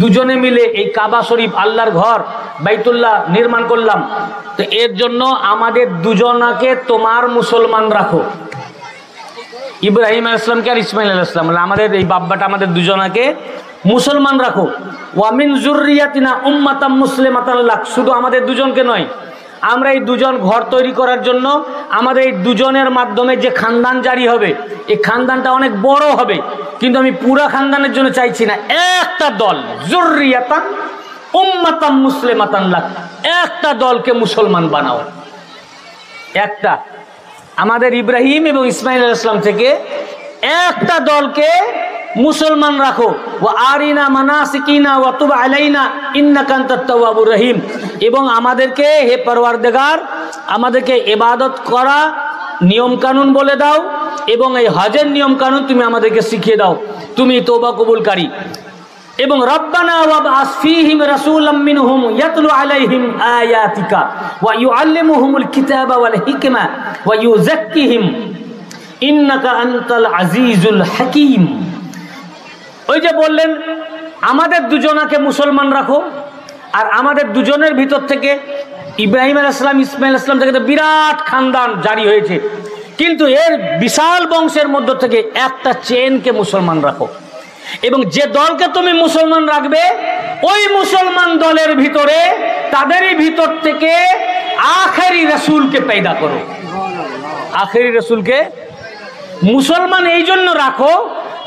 দুজনে মিলে এই কাবা শরীফ, আল্লাহর ঘর বাইতুল্লাহ নির্মাণ করলাম। তো এর জন্য আমাদের দুজনাকে তোমার মুসলমান রাখো। ইব্রাহিম আলাইহিস সালামকে আর ইসমাঈল আলাইহিস সালাম, আমাদের এই বাপ বেটা আমাদের দুজনাকে মুসলমান রাখো। ওয়া মিন যুররিয়াতিনা উম্মাতাম মুসলিমাতান লাক, শুধু আমাদের দুজনকে নয়, আমরা এই দুজন ঘর তৈরি করার জন্য আমাদের এই দুজনের মাধ্যমে যে খানদান জারি হবে, এই খানদানটা অনেক বড় হবে। কিন্তু আমি পুরা খানদানের জন্য চাইছি না, একটা দল, যুররিয়াতান উম্মাতাম মুসলিমাতান লাক, একটা দলকে মুসলমান বানাও। একটা আমাদের ইব্রাহিম এবং ইসমাঈল আলাইহিস সালাম থেকে একটা দলকে মুসলমান রাখো। ওয়া আরিনা মানাসিকিনা ওয়া তুব আলাইনা ইন্নাকা আনতাত তাওয়াবুর রহিম, এবং আমাদেরকে, হে পরওয়ারদিগার, আমাদেরকে ইবাদত করা নিয়ম কানুন বলে দাও এবং এই হজের নিয়ম কানুন তুমি আমাদেরকে শিখিয়ে দাও, তুমি তওবা কবুলকারী। এবং রব্বানা ওয়াবআস ফীহিম রাসূলাম মিনহুম ইয়াতলু আলাইহিম আয়াতিকা ওয়া ইউআল্লিমুহুমুল কিতাবা ওয়াল হিকমা ওয়া ইউযাক্কিহিম ইন্নাকা আনতাল আজিজুল হাকীম। ওই যে বললেন, আমাদের দুজনাকে মুসলমান রাখো, আর আমাদের দুজনের ভিতর থেকে ইব্রাহিম আলাইহিস সালাম, ইসমাঈল আলাইহিস সালাম থেকে তো বিরাট খানদান জারি হয়েছে, কিন্তু এর বিশাল বংশের মধ্য থেকে একটা চেনকে মুসলমান রাখো, এবং যে দলকে তুমি মুসলমান রাখবে, ওই মুসলমান দলের ভিতরে তাদেরই ভিতর থেকে আখেরি রাসূলকে পয়দা করো। আখেরি রাসূলকে মুসলমান এই জন্য রাখো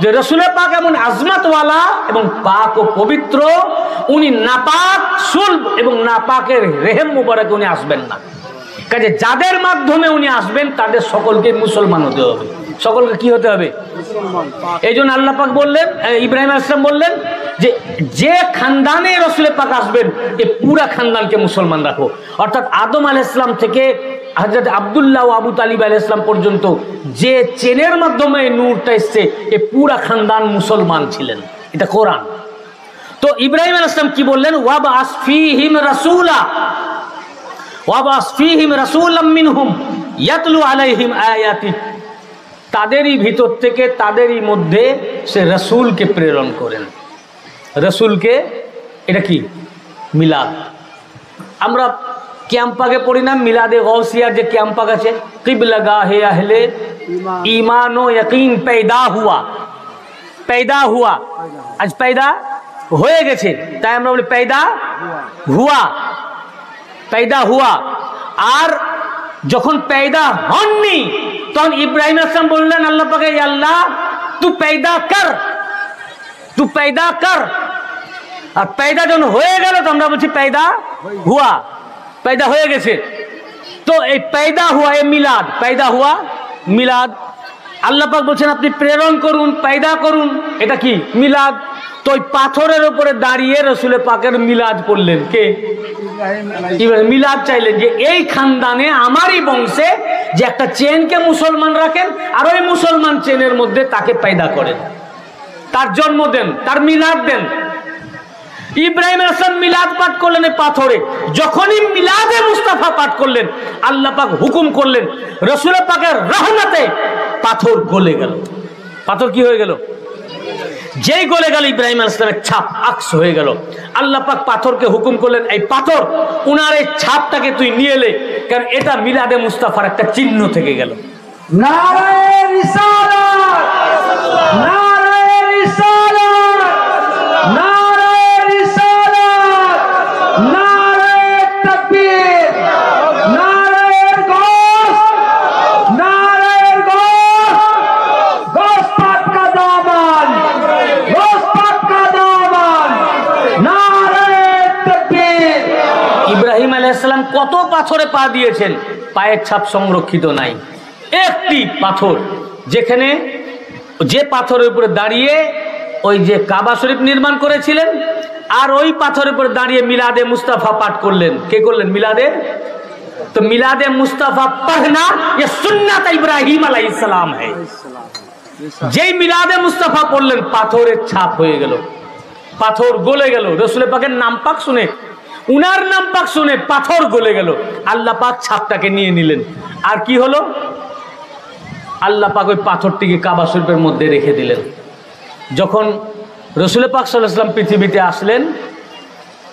যে রাসূলের পাক এমন আজমতওয়ালা এবং পাক ও পবিত্র, উনি নাপাক সুলভ এবং নাপাকের রেহেম মুবারকে উনি আসবেন না। কাজে যাদের মাধ্যমে উনি আসবেন তাদের সকলকে মুসলমান হতে হবে, সকলকে কি হতে হবে? এই জন্য আল্লাহ পাক বললেন, ইব্রাহিম আলাইহিস সালাম বললেন যে খানদানে রাসূলের পাক আসবেন, এই পুরা খানদানকে মুসলমান রাখো। অর্থাৎ আদম আলাইহিস সালাম থেকে হযরত আব্দুল্লাহ ও আবু তালিব আলাইহিস সালাম পর্যন্ত যে চেনের মাধ্যমে নূরটা এসছে, এই পুরা খানদান মুসলমান ছিলেন। এটা কোরআন। তো ইব্রাহিম আলাইহিস সালাম কি বললেন? ওয়াবআস ফীহিম রাসূলা ওয়াবআস ফীহিম রাসূলাম মিনহুম ইয়াতলু আলাইহিম আয়াতি, তাদেরই ভিতর থেকে তাদেরই মধ্যে সে রাসূলকে প্রেরণ করেন। রাসূলকে, এটা কি? মিলাদ। আমরা ক্যাম্পাকে পড়ি না, মিলাদে গৌসিয়ার যে ক্যাম্পাক আছে, কিবলা গাহে আহলে ঈমান ও ইয়াকিন पैदा हुआ, আজ पैदा হয়ে গেছে, তাই আমরা বলি पैदा हुआ। আর যখন पैदा হননি, তখন ইব্রাহিম আলাইহিস সালাম বললেন আল্লাহ পাকে, আল্লাহ তু पैदा कर। আর पैदा যখন হয়ে গেল তো আমরা বলছি पैदा हुआ, पैदा হয়ে গেছে। তো এই पैदा हुआ, এই মিলাদ, पैदा हुआ মিলাদ। আল্লাহ পাক বলছেন আপনি প্রেরণ করুন, পয়দা করুন। এটা কি? মিলাদ। তো ওই পাথরের উপরে দাঁড়িয়ে রসুল পাকের মিলাদ করলেন কে? মিলাদ চাইলেন যে এই খানদানে আমারই বংশে যে একটা চেনকে মুসলমান রাখেন আর ওই মুসলমান চেনের মধ্যে তাকে পয়দা করেন, তার জন্ম দেন, তার মিলাদ দেন। ইব্রাহিম আলাইহিস সালাম মিলাদ পাঠ করলেন এই পাথরে। যখনই মিলাদে মুস্তাফা পাঠ করলেন আল্লাহ পাক হুকুম করলেন, রসুল পাকের রহমতে পাথর গলে গেল। পাথর কি হয়ে গেল? যেই গলে গেল ইব্রাহিম আলাইহিস সালামের ছাপ আকস হয়ে গেল। আল্লাহ পাক পাথরকে হুকুম করলেন এই পাথর উনার এই ছাপটাকে তুই নিয়ে এলে, কারণ এটা মিলাদে মুস্তাফার একটা চিহ্ন থেকে গেল। নারায়ে রিসালাত, নারায়ে রিসালাত, নারায়ে রিসালাত, নারায়ে তাকবীর, নারায়ে গোস, নারায়ে গোস, গোস পাক কা দামান, গোস পাক কা দামান, নারায়ে তাকবীর। ইব্রাহিম আলাইহিস সালাম কত পাথরে পা দিয়েছেন, পায়ের ছাপ সংরক্ষিত নাই। একটি পাথর, যেখানে যে পাথরের উপরে দাঁড়িয়ে ওই যে কাবা শরীফ নির্মাণ করেছিলেন, আর ওই পাথরের উপরে দাঁড়িয়ে মিলাদে মুস্তাফা পাঠ করলেন। কে করলেন? মিলাদে। তো মিলাদে মুস্তাফা পড়না ये सुन्नत इब्राहिम আলাইহিস সালাম है। যেই মিলাদে মুস্তাফা পড়লেন পাথরের ছাপ হয়ে গেল, পাথর গলে গেল। রসুল পাকের নাম পাক শুনে, উনার নাম পাক শুনে পাথর গলে গেল। আল্লাহ পাক ছাপটাকে নিয়ে নিলেন। আর কি হলো? আল্লাহ পাক ওই পাথরটিকে কাবা শরীফের মধ্যে রেখে দিলেন। যখন রসুল পাক সাল্লাল্লাহু আলাইহি ওয়াসাল্লাম পৃথিবীতে আসলেন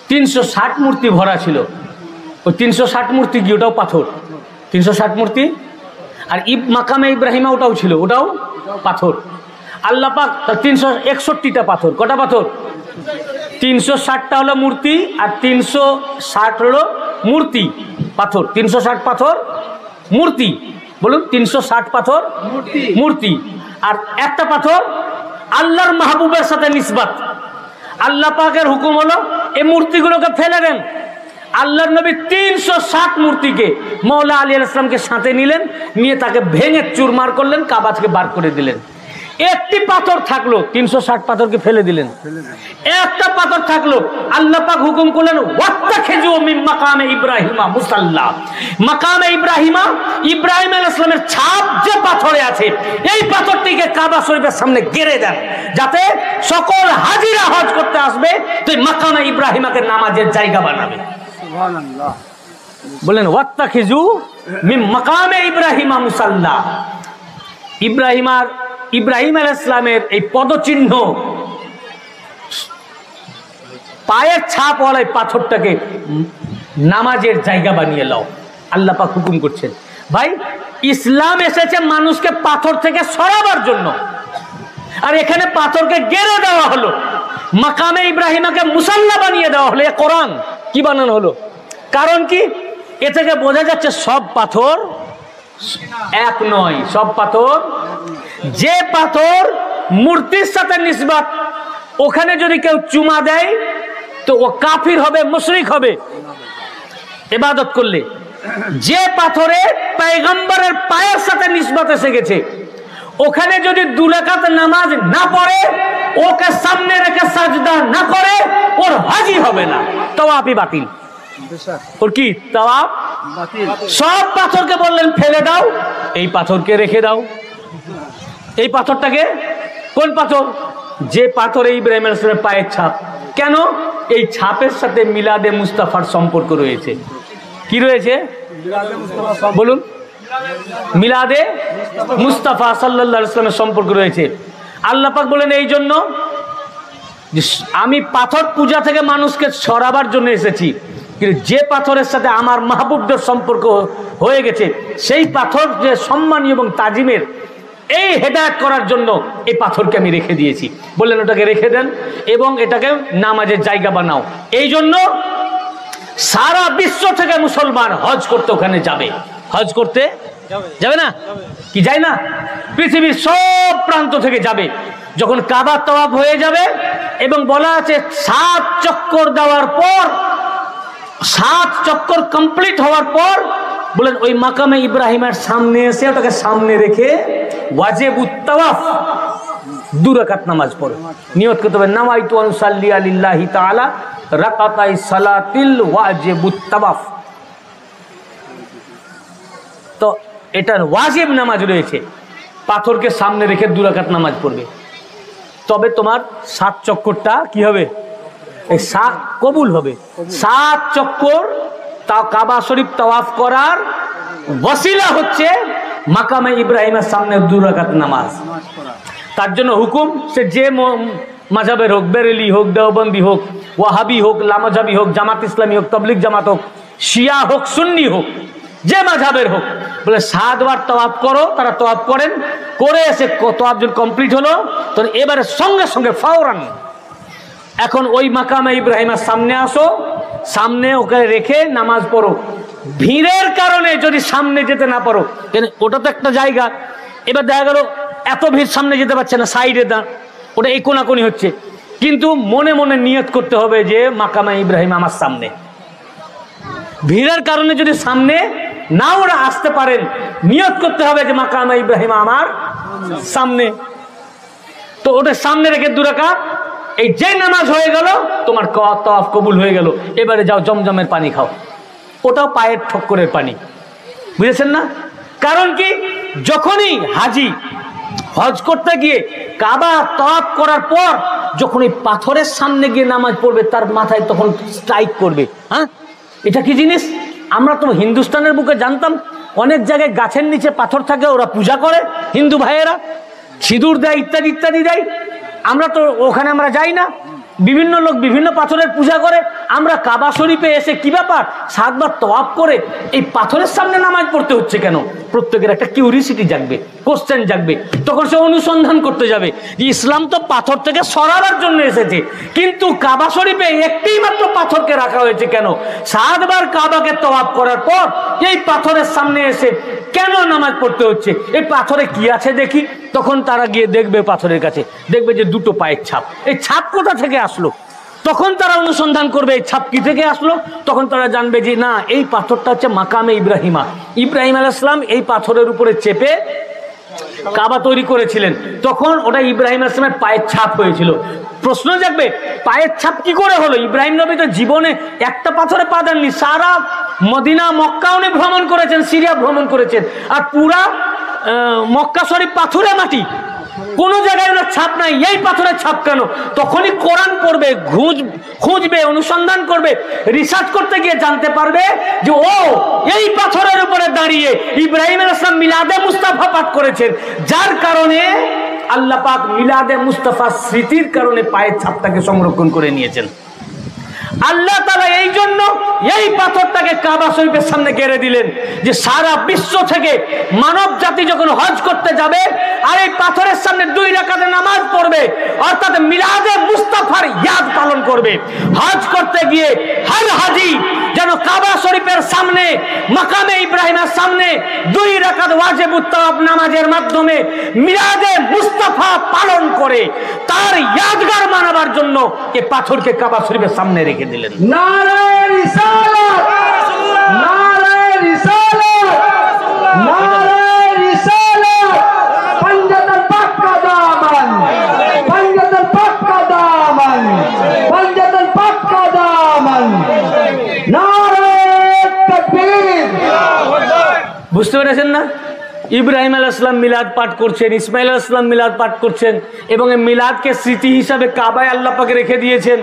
360 মূর্তি ভরা ছিল। ওই 360 মূর্তি কি? ওটাও পাথর। 360 মূর্তি। আর মাকামে ইব্রাহিমা ওটাও ছিল, ওটাও পাথর। আল্লাহ পাক 361টা পাথর। কটা পাথর? 360টা হলো মূর্তি আর 360 হলো মূর্তি পাথর। 360 পাথর মূর্তি, বলুন 360 পাথর মূর্তি। আর একটা পাথর আল্লাহর মাহবুবের সাথে নিসবত। আল্লাহ পাকের হুকুম হলো এই মূর্তিগুলোকে ফেলে দেন। আল্লাহর নবী 360 মূর্তিকে মওলা আলী আলাইহিস সালামকে সাথে নিলেন, নিয়ে তাকে ভেঙে চুরমার করলেন, কাবা থেকে বার করে দিলেন। একটি পাথর থাকলো, 360 পাথরকে ফেলে দিলেন। একটা পাথর থাকলো, আল্লাহ পাক হুকুম করলেন ওয়াত্তাখিযু মিন মাকামে ইব্রাহিমা মুসাল্লা। মাকামে ইব্রাহিমা, ইব্রাহিম আলাইহিস সালামের ছাপ যে পাথরে আছে এই পাথরটিকে কাবা শরীফের সামনে গেড়ে দেন, যাতে সকল হাজিরা হজ করতে আসবে তো মাকামে ইব্রাহিমাকে নামাজের জায়গা বানাবে। সুবহানাল্লাহ। বলেন ওয়াত্তাখিযু মিন মাকামে ইব্রাহিমা মুসাল্লা। ইব্রাহিম আলাইহিস সালামের এই পদচিহ্ন, পায়ের ছাপ ওয়ালা পাথরটাকে নামাজের জায়গা বানিয়ে লাও। আল্লাহ পাক হুকুম করছেন। ভাই, ইসলাম এসেছে মানুষকে পাথর থেকে সরাবার জন্য, আর এখানে পাথরকে গেড়ে দেওয়া হলো, মাকামে ইব্রাহিমাকে মুসাল্লা বানিয়ে দেওয়া হলো। এ কোরআন কি বানানো হলো? কারণ কি? এ থেকে বোঝা যাচ্ছে সব পাথর এক নয়। সব পাথর, যে পাথর মূর্তির সাথে নিসবত, ওখানে যদি কেউ চুমা দেয় তো ও কাফির হবে, মুশরিক হবে ইবাদত করলে। যে পাথরে পয়গম্বরের পায়ের সাথে নিসবত এসে গেছে, ওখানে যদি 2 রাকাত নামাজ না পড়ে, ওকে সামনে রেখে সাজদা না করে, ওর হজই হবে না, তাওয়াফই বাতিল। ওর কি? তাওয়াফ বাতিল। সব পাথরকে বললেন ফেলে দাও, এই পাথরকে রেখে দাও। এই পাথরটাকে, কোন পাথর? যে পাথরে ইব্রাহিম আলাইহিস সালামের পায়ের ছাপ। কেন? এই ছাপের সাথে মিলাদে মুস্তাফার সম্পর্ক রয়েছে। কি রয়েছে বলুন? মিলাদে মুস্তাফা সাল্লাল্লাহু আলাইহি ওয়াসাল্লামের সম্পর্ক রয়েছে। আল্লাহ পাক বলেন এই জন্য যে আমি পাথর পূজা থেকে মানুষকে সরাবার জন্য এসেছি, কিন্তু যে পাথরের সাথে আমার মাহবুবদের সম্পর্ক হয়ে গেছে সেই পাথর যে সম্মানীয় এবং তাজিমের, এই হেদায়েত করার জন্য এই পাথরকে আমি রেখে দিয়েছি। বললেন ওটাকে রেখে দেন এবং এটাকে নামাজের জায়গা বানাও। এই জন্য সারা বিশ্ব থেকে মুসলমান হজ করতে ওখানে যাবে। হজ করতে যাবে না কি? যায় না? পৃথিবীর সব প্রান্ত থেকে যাবে। যখন কাবা তাওয়াফ হয়ে যাবে এবং বলা আছে 7 চক্কর দেওয়ার পর, 7 চক্কর কমপ্লিট হওয়ার পর বলেন ওই মাকামে ইব্রাহিমের সামনে এসে ওটাকে সামনে রেখে ওয়াজিবুত তাওয়াফ 2 রাকাত নামাজ পড়ো। নিয়ত করতে হবে নাওয়াইতু আন সাল্লি আলিল্লাহি তাআলা রাকাতাই সালাতিল ওয়াজিবুত তাওয়াফ। তো এটা ওয়াজিব নামাজ রয়েছে, পাথরকে সামনে রেখে 2 রাকাত নামাজ পড়বে, তবে তোমার 7 চক্করটা কি হবে, এই 7 কবুল হবে। 7 চক্কর তা কাবা শরীফ তাওয়াফ করার ওসিলা হচ্ছে মাকামে ইব্রাহিমের সামনে 2 রাকাত নামাজ। তার জন্য হুকুম, সে যে মাযহাবের হোক, বেরেলি হোক, দেওবন্দি হোক, ওয়াহাবি হোক, লামাজাবি হোক, জামাত ইসলামী হোক, তাবলিগ জামাত হোক, শিয়া হোক, সুন্নি হোক, যে মাযহাবের হোক, বলে 7 বার তাওয়াফ করো। তারা তাওয়াফ করেন, করে এসে তাওয়াফ যখন কমপ্লিট হলো তখন এবারে সঙ্গে সঙ্গে ফাওরান এখন ওই মাকামে ইব্রাহিমের সামনে আসো, সামনে ওকে রেখে নামাজ পড়ো। ভিড়ের কারণে যদি সামনে যেতে না পারো, ওটা তো একটা জায়গা, এবার দেখা গেল এত ভিড় সামনে যেতে পারছে না, সাইডে দা, ওটা এই কোনাকুনি হচ্ছে, কিন্তু মনে মনে নিয়ত করতে হবে যে মাকামে ইব্রাহিম আমার সামনে। ভিড়ের কারণে যদি সামনে না ওরা আসতে পারেন, নিয়ত করতে হবে যে মাকামে ইব্রাহিম আমার সামনে। তো ওটা সামনে রেখে 2 রাকাত, এই যে নামাজ হয়ে গেল তোমার তাওয়াফ কবুল হয়ে গেল। এবারে যাও জমজমের পানি খাও, ওটাও পায়ের ঠক্করের পানি, বুঝেছেন না? কারণ কি, যখনই হাজি হজ করতে গিয়ে কাবা তাওয়াফ করার পর যখন এই পাথরের সামনে গিয়ে নামাজ পড়বে, তার মাথায় তখন স্ট্রাইক করবে। হ্যাঁ, এটা কি জিনিস? আমরা তো হিন্দুস্তানের বুকে জানতাম অনেক জায়গায় গাছের নিচে পাথর থাকে, ওরা পূজা করে, হিন্দু ভাইয়েরা সিঁদুর দেয়, ইত্যাদি ইত্যাদি দেয়। আমরা তো ওখানে আমরা যাই না, বিভিন্ন লোক বিভিন্ন পাথরের পূজা করে। আমরা কাবা শরীফে এসে কি ব্যাপার 7 বার তাওয়াফ করে এই পাথরের সামনে নামাজ পড়তে হচ্ছে কেন? প্রত্যেকের একটা কিউরিসিটি জাগবে, কোশ্চেন জাগবে। তখন সে অনুসন্ধান করতে যাবে যে ইসলাম তো পাথর থেকে সরাবার জন্য এসেছে, কিন্তু কাবা শরীফে একটি মাত্র পাথরকে রাখা হয়েছে কেন? 7 বার কাবাকে তাওয়াফ করার পর এই পাথরের সামনে এসে কেন নামাজ পড়তে হচ্ছে? এই পাথরে কি আছে দেখি। তখন তারা গিয়ে দেখবে পাথরের কাছে, দেখবে যে 2টো পায়ের ছাপ। এই ছাপ কোথা থেকে আসলো? তখন তারা অনুসন্ধান করবে এই ছাপ কি থেকে আসলো। তখন তারা জানবে যে না, এই পাথরটা হচ্ছে মাকামে ইব্রাহিমা। ইব্রাহিম আলাইহিস সালাম এই পাথরের উপরে চেপে কাবা তৈরি করেছিলেন, তখন ওটা ইব্রাহিম আলাইহিস সালামের পায়ের ছাপ হয়েছিল। প্রশ্ন জাগবে, পায়ের ছাপ কি করে হলো? ইব্রাহিম নবী তো জীবনে একটা পাথরে পা দেননি, সারা মদিনা মক্কা উনি ভ্রমণ করেছেন, সিরিয়া ভ্রমণ করেছেন, আর পুরা মক্কা শরীফ পাথরে মাটি, কোন জায়গায় ওনার ছাপ নাই। এই পাথরের ছাপ কেন? তখনই কোরআন পড়বে, খুঁজবে, অনুসন্ধান করবে, রিসার্চ করতে গিয়ে জানতে পারবে যে ও এই পাথরের উপরে দাঁড়িয়ে ইব্রাহিম আলাইহিস সালাম মিলাদে মুস্তাফা পাঠ করেছেন, যার কারণে আল্লাহ পাক মিলাদে মুস্তাফার স্মৃতির কারণে পায়ের ছাপটাকে সংরক্ষণ করে নিয়েছেন। আল্লাহ তাআলা এই জন্য এই পাথরটাকে কাবা শরীফের সামনে গেড়ে দিলেন যে সারা বিশ্ব থেকে মানব জাতি যখন হজ করতে যাবে আর এই পাথরের সামনে 2 রাকাতে নামাজ পড়বে, অর্থাৎ মিলাদে মুস্তাফার ইয়াদ পালন করবে। হজ করতে গিয়ে হর হাজি যেন কাবা শরীফের সামনে মাকামে ইব্রাহিমের সামনে 2 রাকাত ওয়াজিবুত তাওয়াফ নামাজের মাধ্যমে মিলাদে মুস্তাফা পালন করে, তার ইয়াদগার মানাবার জন্য এই পাথরকে কাবা শরীফের সামনে রেখে দিলেন। নারে রিসালাত, নারে রিসালাত, নারে রিসালাত, पंजतन पाक का दामन, पंजतन पाक का दामन, पंजतन पाक का दामन, नारे तकबीर। বুঝতে পেরেছেন না? ইব্রাহিম আলাইহিস সালাম মিলাদ পাঠ করছেন, ইসমাইল আলাইহিস সালাম মিলাদ পাঠ করছেন, এবং এই মিলাদকে স্মৃতি হিসাবে কাবায় আল্লাহ পাকে রেখে দিয়েছেন।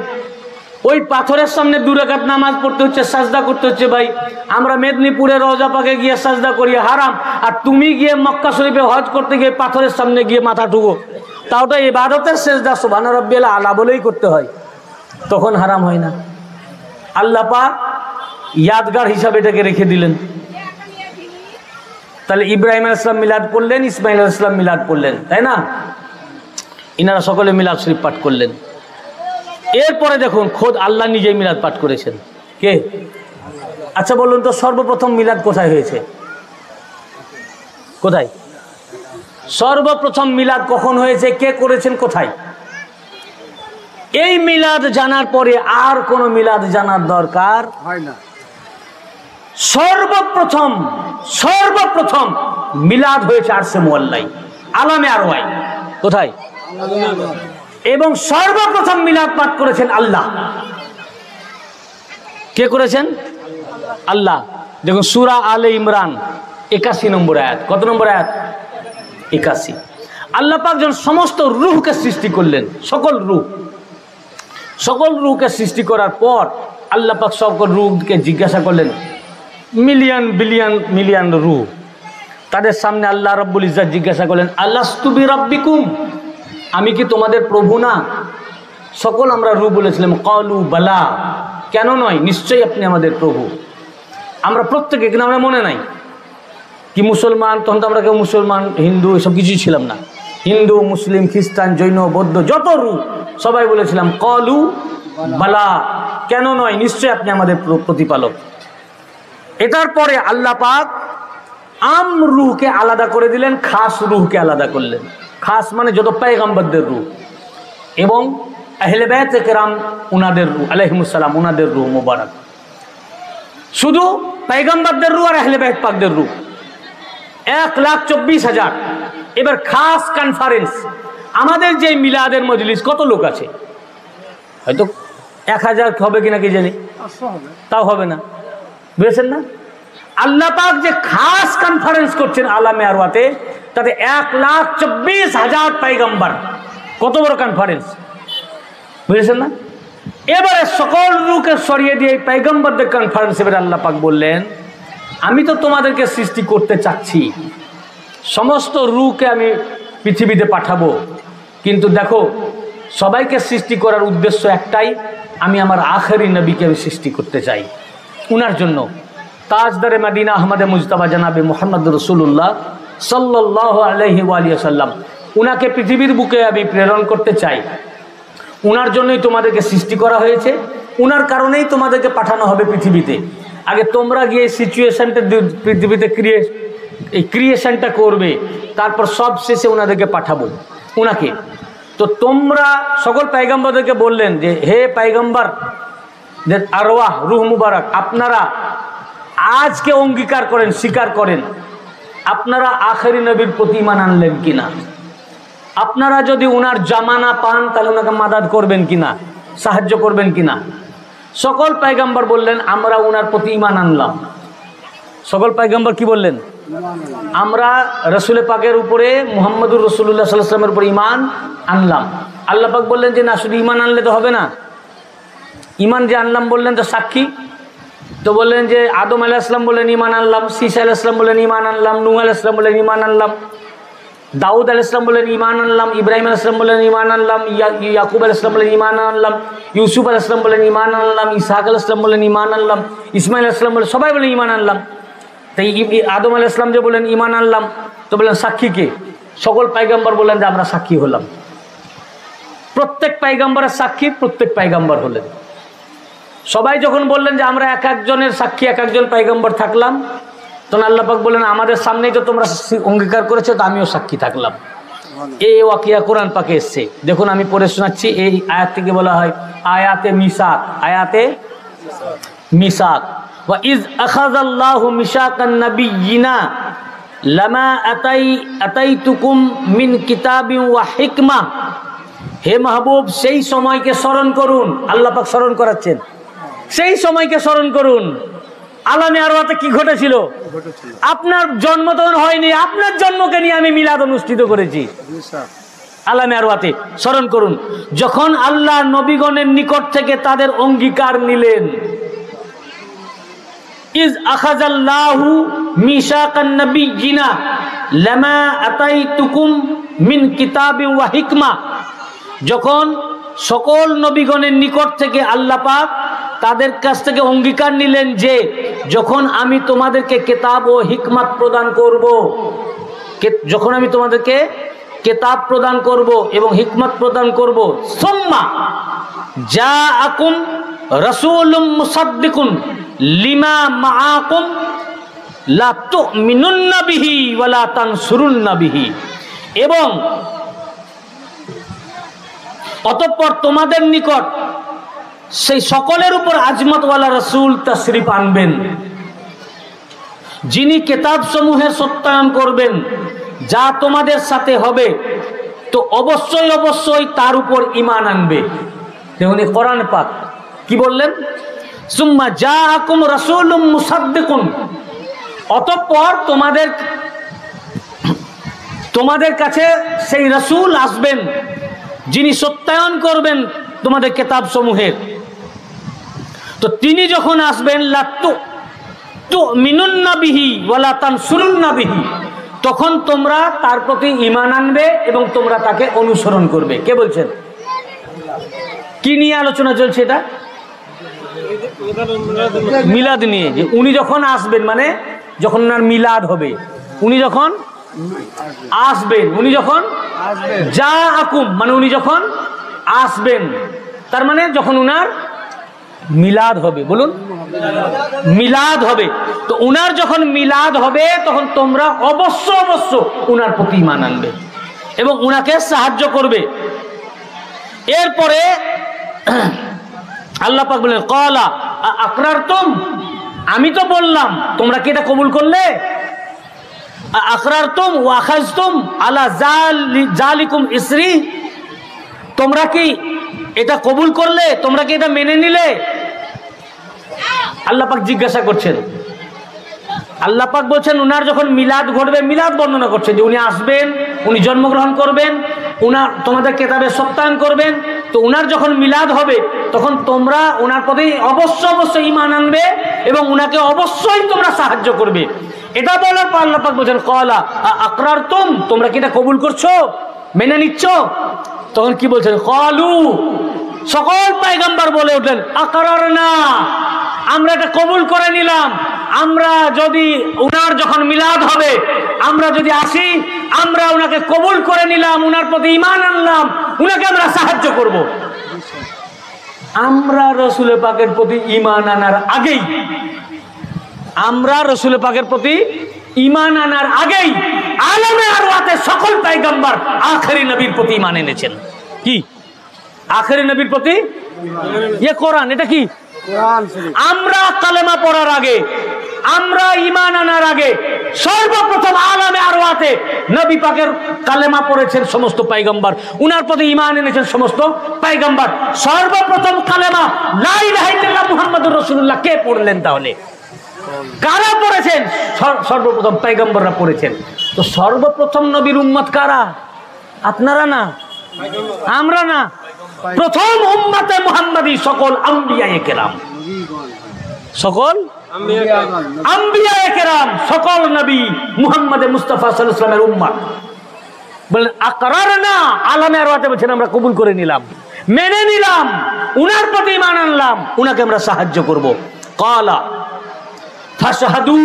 ওই পাথরের সামনে 2 রাকাত নামাজ পড়তে হচ্ছে, সাজদা করতে হচ্ছে। ভাই, আমরা মেদিনীপুরে রওজা পাকে গিয়ে সাজদা করি, হারাম। আর তুমি গিয়ে মক্কা শরীফে হজ করতে গিয়ে পাথরের সামনে গিয়ে মাথা ঠুকো, তাও তো ইবাদতের সেজদা সুবহান রাব্বিয়াল আলা বলেই করতে হয়, তখন হারাম হয় না। আল্লাহ পাক ইয়াদগার হিসাবে এটাকে রেখে দিলেন। তাহলে ইব্রাহিম আলাইহিস সালাম মিলাদ পড়লেন, ইসমাইল আলাইহিস সালাম মিলাদ পড়লেন, তাই না? ইনারা সকলে মিলাদ শরীফ পাঠ করলেন। এরপরে দেখুন খোদ আল্লাহ নিজেই মিলাদ পাঠ করেছেন। কে? আচ্ছা বলুন তো, সর্বপ্রথম মিলাদ কোথায় হয়েছে? কোথায় সর্বপ্রথম মিলাদ কখন হয়েছে? কে করেছেন? কোথায়? এই মিলাদ জানার পরে আর কোন মিলাদ জানার দরকার হয় না। সর্বপ্রথম মিলাদ হয়েছে আরশে মুআল্লাই, আলামে আরওয়াই। কোথায়? এবং সর্বপ্রথম মিলাদ পাঠ করেছেন আল্লাহ। কে করেছেন? আল্লাহ। দেখুন সূরা আলে ইমরান 81 নম্বর আয়াত। কত নম্বর আয়াত? 81। আল্লাহ পাক যখন সমস্ত রূহকে সৃষ্টি করলেন, সকল রূহকে সৃষ্টি করার পর আল্লাহ পাক সকল রূহকে জিজ্ঞাসা করলেন, মিলিয়ন রূহ, তাদের সামনে আল্লাহ রাব্বুল ইজ্জত জিজ্ঞাসা করলেন, আলাস্তু বিরাব্বিকুম, আমি কি তোমাদের প্রভু না? সকল আমরা রূহ বলেছিলাম ক্বালু বালা, কেন নয়, নিশ্চয়ই আপনি আমাদের প্রভু। আমরা প্রত্যেকে, কিন্তু আমরা মনে নাই কি মুসলমান, তখন তো আমরা কেউ মুসলমান, হিন্দু এসব কিছুই ছিলাম না। হিন্দু, মুসলিম, খ্রিস্টান, জৈন, বৌদ্ধ যত রূহ সবাই বলেছিলাম ক্বালু বালা, কেন নয়, নিশ্চয়ই আপনি আমাদের প্রতিপালক। এটার পরে আল্লাহ পাক আম রূহকে আলাদা করে দিলেন, খাস রূহকে আলাদা করলেন। খাস মানে যত পয়গম্বরদের রূহ এবং আহলে বাইতে কেরাম উনাদের রূহ আলাইহিমুস সালাম, উনাদের রূহ মুবারক। শুধু পয়গম্বরদের রূহ আর আহলে বাইত পাকদের রূহ 1,24,000। এবার খাস কনফারেন্স, আমাদের যে মিলাদের মজলিস কত লোক আছে? হয়তো 1000 হবে কিনা কি জানি, তাও হবে না, বুঝেছেন না? আল্লাহ পাক যে খাস কনফারেন্স করছেন আলামে আরওয়াতে, তাতে 1,24,000 পয়গম্বর, কত বড় কনফারেন্স, বুঝেছেন না? এবারে সকল রূহকে সরিয়ে দিয়ে পয়গম্বরদের কনফারেন্স। এবারে আল্লাহ পাক বললেন, আমি তো তোমাদেরকে সৃষ্টি করতে চাচ্ছি, সমস্ত রূহকে আমি পৃথিবীতে পাঠাবো, কিন্তু দেখো সবাইকে সৃষ্টি করার উদ্দেশ্য একটাই, আমি আমার আখেরি নবীকে আমি সৃষ্টি করতে চাই। উনার জন্য তাজদারে মদিনা আহমদে মুজতবা জনাবে মুহাম্মদ রাসূলুল্লাহ সাল্লাল্লাহু আলাইহি ওয়া আলিহি ওয়াসাল্লাম, উনাকে পৃথিবীর বুকে আমি প্রেরণ করতে চাই। উনার জন্যই তোমাদেরকে সৃষ্টি করা হয়েছে, উনার কারণেই তোমাদেরকে পাঠানো হবে পৃথিবীতে। আগে তোমরা গিয়ে সিচুয়েশনটা পৃথিবীতে ক্রিয়েশনটা করবে, তারপর সব শেষে উনাদেরকে পাঠাবো উনাকে। তো তোমরা সকল পয়গম্বরদেরকে বললেন যে হে পয়গম্বর আরওয়াহ রূহ মুবারক, আপনারা আজকে অঙ্গীকার করেন, স্বীকার করেন, আপনারা আখেরি নবীর প্রতি ঈমান আনলেন কিনা? আপনারা যদি উনার জামানা পান তাহলে ওনাকে মাদাদ করবেন কিনা, সাহায্য করবেন কিনা? সকল পয়গম্বর বললেন আমরা উনার প্রতি ঈমান আনলাম। সকল পয়গম্বর কি বললেন? আমরা রসুল পাকের উপরে মুহাম্মদুর রাসূলুল্লাহ সাল্লাল্লাহু আলাইহি ওয়াসাল্লামের উপর ঈমান আনলাম। আল্লাহ পাক বললেন যে না, শুধু ঈমান আনলে তো হবে না, ঈমান যে আনলাম বললেন তো সাক্ষী। তো বললেন যে আদম আলাইহিস সালাম বললেন ঈমান আনলাম, ঈসা আলাইহিস সালাম বললেন ঈমান আনলাম, নূহ আলাইহিস সালাম বললেন ঈমান আনলাম, দাউদ আলাইহিস সালাম বললেন ঈমান আনলাম, ইব্রাহিম আলাইহিস সালাম বললেন ঈমান আনলাম, ইয়াকুব আলাইহিস সালাম বললেন ঈমান আনলাম, ইউসুফ আলাইহিস সালাম বললেন ঈমান আনলাম, ইসহাক আলাইহিস সালাম বললেন ঈমান আনলাম, ইসমাঈল আলাইহিস সালাম বললেন, সবাই বললেন ঈমান আনলাম। তাই আদম আলাইহিস সালাম যে বললেন ঈমান আনলাম, তো বললেন সাক্ষী কে? সকল পয়গম্বর বললেন যে আমরা সাক্ষী হলাম। প্রত্যেক পয়গম্বরের সাক্ষী প্রত্যেক পয়গম্বর হলেন। সবাই যখন বললেন যে আমরা এক একজনের সাক্ষী, এক একজন পয়গম্বর থাকলাম, তখন আল্লাহ পাক বললেন আমাদের সামনেই তো তোমরা অঙ্গীকার করেছো, তো আমিও সাক্ষী থাকলাম। এই ওয়াকিয়া কোরআন পাকে এসছে, দেখুন আমি পড়ে শোনাচ্ছি। এই আয়াত থেকে বলা হয় আয়াতে মিসাক, আয়াতে মিসাক। ওয়া ইজ আখাযাল্লাহু মিসাকান নাবিয়্যিনা লামা আতাইতুকুম মিন কিতাবিন ওয়া হিকমা। হে মাহবুব, সেই সময়কে স্মরণ করুন। আল্লাহ পাক স্মরণ করাচ্ছেন, সেই সময়কে স্মরণ করুন। আলামে আরওয়াতে কি ঘটেছিল? আপনার জন্ম তখন হয়নি, আপনার জন্মকে নিয়ে আমি মিলাদ অনুষ্ঠিত করেছি। আলামে আরওয়াতে স্মরণ করুন যখন আল্লাহ নবীগণের নিকট থেকে তাদের অঙ্গীকার নিলেন। ইজ আখাযাল্লাহু মিসাকান নাবিয়্যিনা লামা আতাইতুকুম মিন কিতাবিন ওয়া হিকমা। যখন সকল নবীগণের নিকট থেকে আল্লাহ পাক তাদের কাছ থেকে অঙ্গীকার নিলেন যে যখন আমি তোমাদেরকে কিতাব ও হিকমত প্রদান করব, যখন আমি তোমাদেরকে কিতাব প্রদান করব এবং হিকমত প্রদান করব, সুম্মা জাআকুম রাসূলুম মুসাদ্দিকুন লিমা মাআকুম লা তুমিনুন্না বিহি ওয়া লা তানসুরুন্না বিহি। এবং অতঃপর তোমাদের নিকট সেই সকলের উপর আজমতওয়ালা রসুল তশরিফ আনবেন। যিনি কিতাব সমূহের সত্যায়ন করবেন যা তোমাদের সাথে হবে, তো অবশ্যই অবশ্যই তার উপর ঈমান আনবে। দেখুন এই কোরআন পাক কি বললেন, সুম্মা জাআকুম রাসূলুম মুসাদ্দিকুন, অতঃপর তোমাদের কাছে সেই রাসূল আসবেন যিনি সত্যায়ন করবেন তোমাদের কিতাব সমূহের। তো তিনি যখন আসবেন তুমিনুন্না বিহি ওয়ালা তানসুরুন্না বিহি, তখন তোমরা তার প্রতি ঈমান আনবে এবং তোমরা তাকে অনুসরণ করবে। কে বলছেন? কি নিয়ে আলোচনা চলছে? এটা মিলাদ নিয়ে, যে উনি যখন আসবেন, মানে যখন ওনার মিলাদ হবে, উনি যখন আসবেন, উনি যখন যা আকুম মানে উনি যখন আসবেন, তার মানে যখন উনার মিলাদ হবে। বলুন, মিলাদ হবে। তো উনার যখন মিলাদ হবে তখন তোমরা অবশ্য অবশ্য উনার প্রতি ঈমান আনবে এবং উনাকে সাহায্য করবে। এরপরে আল্লাহ পাক বলেন, ক্বালা আকরারতুম, আমি তো বললাম, তোমরা কি এটা কবুল করলে? আকরারতুম ওয়া আখাযতুম আলা যালিকুম ইসরি, তোমরা কি এটা কবুল করলে? তোমরা কি এটা মেনে নিলে? আল্লাহ পাক জিজ্ঞাসা করছেন। আল্লাহ পাক বলছেন উনার যখন মিলাদ ঘটবে, মিলাদ বর্ণনা করছেন যে উনি আসবেন, উনি জন্মগ্রহণ করবেন, উনার তোমাদের কিতাবে সত্যায়ন করবেন। তো উনার যখন মিলাদ হবে তখন তোমরা উনার প্রতি অবশ্য অবশ্যই ঈমান আনবে এবং উনাকে অবশ্যই তোমরা সাহায্য করবে। এটা বলার পর আল্লাহ পাক বলছেন, ক্বালা আকরারতুম, তোমরা কি এটা কবুল করছো, মেনে নিচ্ছ? তখন কি বলছেন? ক্বালু, সকল পয়গম্বর বলে উঠলেন, আকরারনা, আমরা এটা কবুল করে নিলাম। আমরা যদি উনার যখন মিলাদ হবে আমরা যদি আসি, আমরা উনাকে কবুল করে নিলাম, উনার প্রতি ঈমান আনলাম, উনাকে আমরা সাহায্য করব। আমরা রাসূল পাকের প্রতি ঈমান আনার আগেই, আমরা রাসূল পাকের প্রতি ঈমান আনার আগেই আলমে আরওয়াতে সকল পয়গম্বর আখেরি নবীর প্রতি ঈমান এনেছেন। কি আখেরি নবীর প্রতি? ये কোরআন, এটা কি? আমরা কালেমা পড়ার আগে, আমরা ঈমান আনার আগে সর্বপ্রথম আলমে আরওয়াতে নবী পাকের কালেমা পড়েছেন সমস্ত পয়গম্বর, উনার প্রতি ঈমান এনেছেন সমস্ত পয়গম্বর। সর্বপ্রথম কালেমা লা ইলাহা ইল্লাল্লাহ মুহাম্মাদুর রাসূলুল্লাহ কে পড়লেন? তাহলে কারা পড়েছেন? সর্বপ্রথম পয়গম্বররা পড়েছেন। তো সর্বপ্রথম নবীর উম্মত কারা? আপনারা না, আমরা না। প্রথম উম্মতে মুহাম্মাদি সকল আম্বিয়ায়ে কেরাম, সকল আম্বিয়ায়ে কেরাম, সকল নবী মুহাম্মদ মুস্তাফা সাল্লাল্লাহু আলাইহি ওয়াসাল্লামের উম্মত। বলেন আকরারনা, আলমে আরওয়াতে বলছেন আমরা কবুল করে নিলাম, মেনে নিলাম, উনার প্রতি ঈমান আনলাম, উনাকে আমরা সাহায্য করব। ক্বালা ফাশহাদু,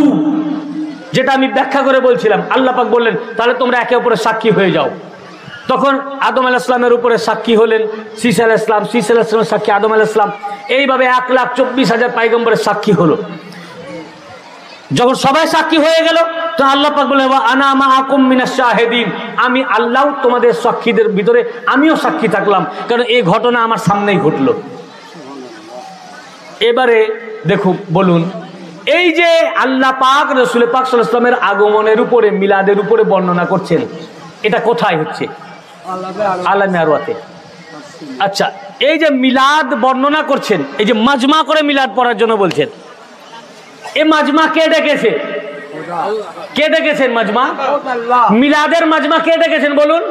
যেটা আমি ব্যাখ্যা করে বলছিলাম, আল্লাহ পাক বললেন তাহলে তোমরা একে অপরের সাক্ষী হয়ে যাও। তখন আদম আলাইহিস সালামের উপরে সাক্ষী হলেন শীস আলাইহিস সালাম, শীস আলাইহিস সালামের সাক্ষী আদম আলাইহিস সালাম, এইভাবে 1,24,000 পয়গম্বরের সাক্ষী হলো। যখন সবাই সাক্ষী হয়ে গেল তো আল্লাহ পাক বলেন ওয়া আনা মাআকুম মিনাশ শাহিদিন, আমি আল্লাহ তোমাদের সাক্ষীদের ভিতরে আমিও সাক্ষী থাকলাম, কারণ এই ঘটনা আমার সামনেই ঘটলো। এবারে দেখুন, বলুন, এই যে আল্লাহ পাক রাসূল পাক সাল্লাল্লাহু আলাইহি ওয়াসাল্লামের আগমনের উপরে, মিলাদের উপরে বর্ণনা করছেন, এটা কোথায় হচ্ছে? আলমে আরওয়াতে। আচ্ছা, এই যে মিলাদ বর্ণনা করছেন, এই যে মাজমা করে মিলাদ পড়ার জন্য বলছেন, এই মাজমা কে ডেকেছে? কে ডেকেছেন মাজমা? মিলাদের মাজমা কে ডেকেছেন বলুন?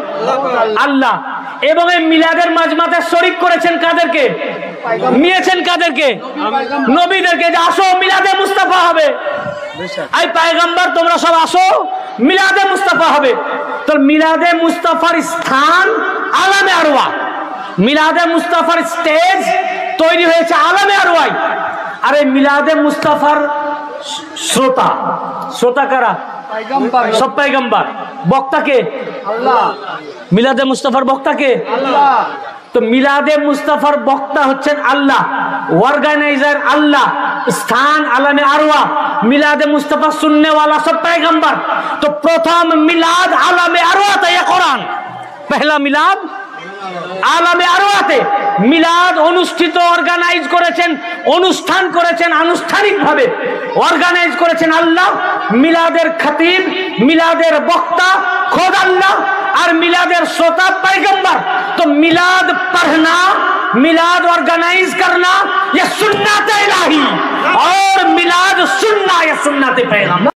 আল্লাহ। এবং এই মিলাদের মাজমাতে শরীক করেছেন কাদেরকে? নিয়েছেন কাদেরকে? নবীদেরকে, যে আসো মিলাদে মুস্তাফা হবে, এই পয়গম্বর তোমরা সব আসো মিলাদে মুস্তাফা হবে। তো মিলাদে মুস্তাফার স্থান আলমে আরওয়া, মিলাদে মুস্তাফার স্টেজ তৈরি হয়েছে আলমে আরওয়ায়। আর এই মিলাদে মুস্তাফার শ্রোতা, শ্রোতা কারা? সব পয়গম্বর। বক্তাকে আল্লাহ, মিলাদে মুস্তাফার বক্তাকে আল্লাহ। তো মিলাদে মুস্তাফার বক্তা হচ্ছেন আল্লাহ, অর্গানাইজার আল্লাহ, স্থান আলমে আরওয়া, মিলাদে মুস্তাফা सुनने वाला सब पैगंबर। तो प्रथम मिलाद आलमे अरवा थे, ये कुरान पहला मिलाद आलमे अरवा थे। মিলাদ অনুষ্ঠিত অর্গানাইজ করেছেন, অনুষ্ঠান করেছেন, আনুষ্ঠানিকভাবে অর্গানাইজ করেছেন আল্লাহ। মিলাদের খতিব, মিলাদের বক্তা খোদ আল্লাহ, আর মিলাদের শ্रोता पैगंबर। तो मिलाद पढ़ना, मिलाद ऑर्गेनाइज करना ये सुन्नत इलाही, और मिलाद सुनना ये सुन्नत पैगंबर।